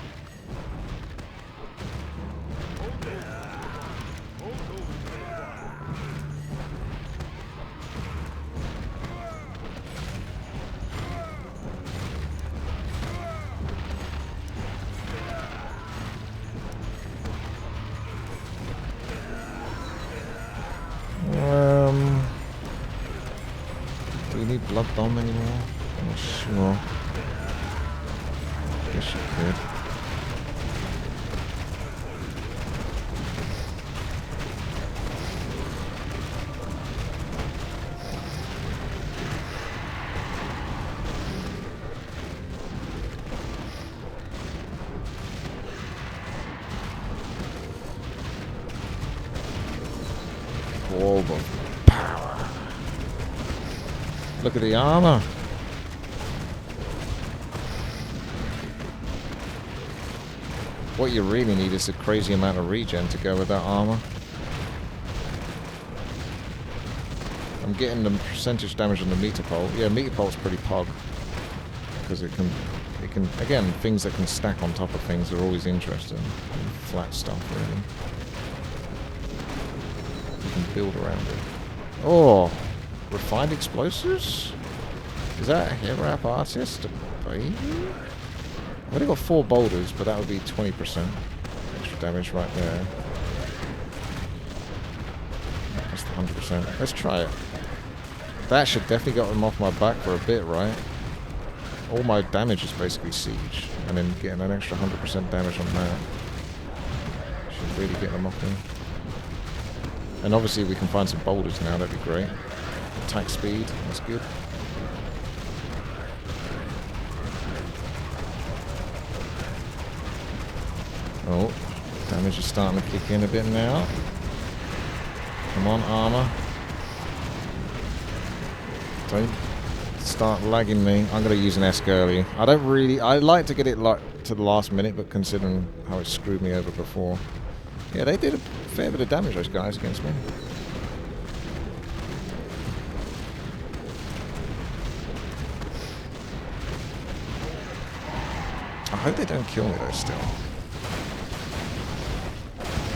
Do we need blood bomb anymore? I'm not sure. Guess you could. Orb of power. Look at the armor. What you really need is a crazy amount of regen to go with that armor. I'm getting the percentage damage on the meter pole. Yeah, meter pole's pretty pog. Because it can, again, things that can stack on top of things are always interesting. Flat stuff, really. You can build around it. Oh! Refined explosives? Is that a hit wrap artist? Baby? I've only got 4 boulders, but that would be 20% extra damage right there. That's the 100%. Let's try it. That should definitely get them off my back for a bit, right? All my damage is basically siege, and then getting an extra 100% damage on that should really get them off me. And obviously we can find some boulders now, that'd be great. Attack speed, that's good. Oh, damage is starting to kick in a bit now. Come on, armor. Don't start lagging me. I'm going to use an Esk early. I like to get it to the last minute, but considering how it screwed me over before. Yeah, they did a fair bit of damage, those guys, against me. I hope they don't kill me though still.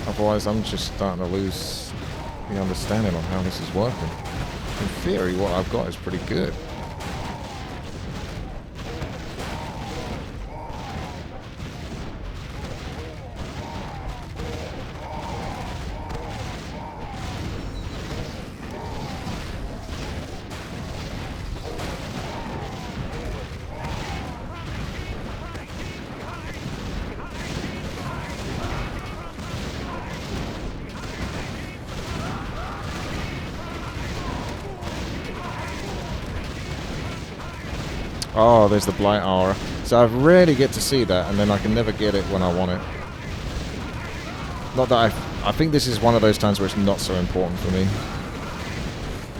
Otherwise I'm just starting to lose the understanding on how this is working. In theory what I've got is pretty good. Oh, there's the Blight Aura. So I rarely get to see that, and then I can never get it when I want it. Not that I think this is one of those times where it's not so important for me.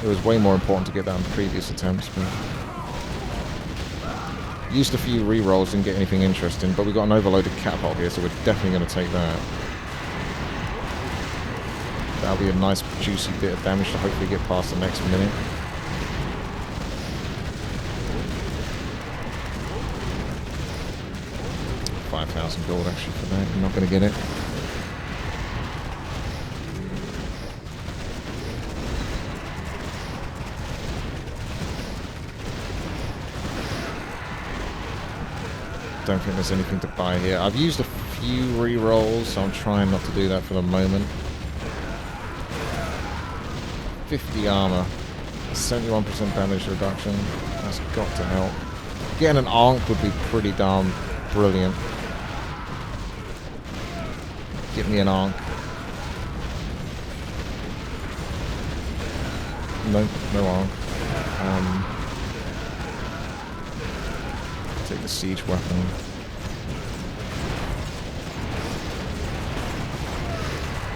It was way more important to get that in previous attempts, but... Used a few rerolls, didn't get anything interesting, but we got an overloaded catapult here, so we're definitely going to take that. That'll be a nice juicy bit of damage to hopefully get past the next minute. $5,000 gold actually for that. I'm not going to get it. Don't think there's anything to buy here. I've used a few rerolls, so I'm trying not to do that for the moment. 50 armor, 71% damage reduction. That's got to help. Getting an Ankh would be pretty darn brilliant. Give me an Ankh. No Ankh. Take the siege weapon.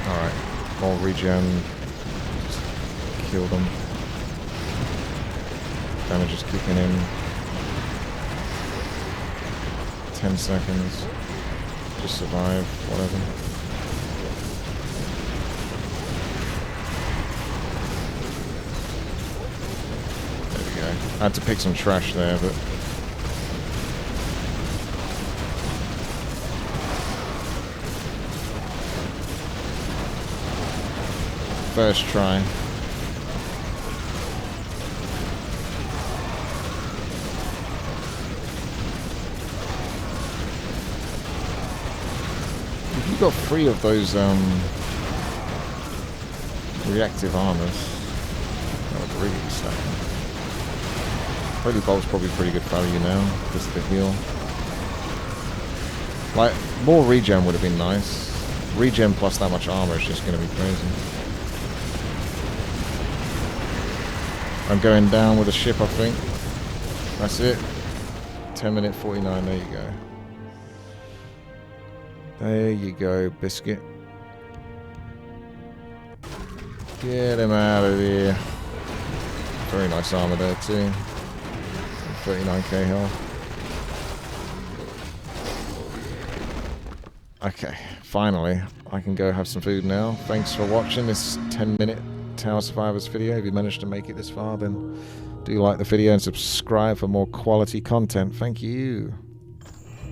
Alright, more regen. Just kill them. Damage is kicking in. 10 seconds. Just survive, whatever. I had to pick some trash there, but... First try. If you got 3 of those reactive armors, that would really be stacking. Holy Bolt's probably pretty good value now, just the heal. Like, more regen would have been nice. Regen plus that much armor is just going to be crazy. I'm going down with a ship, I think. That's it. 10-minute 49, there you go. There you go, Biscuit. Get him out of here. Very nice armor there too. 39k health. Okay, finally, I can go have some food now. Thanks for watching this 10-minute Tower Survivors video. If you managed to make it this far, then do like the video and subscribe for more quality content. Thank you.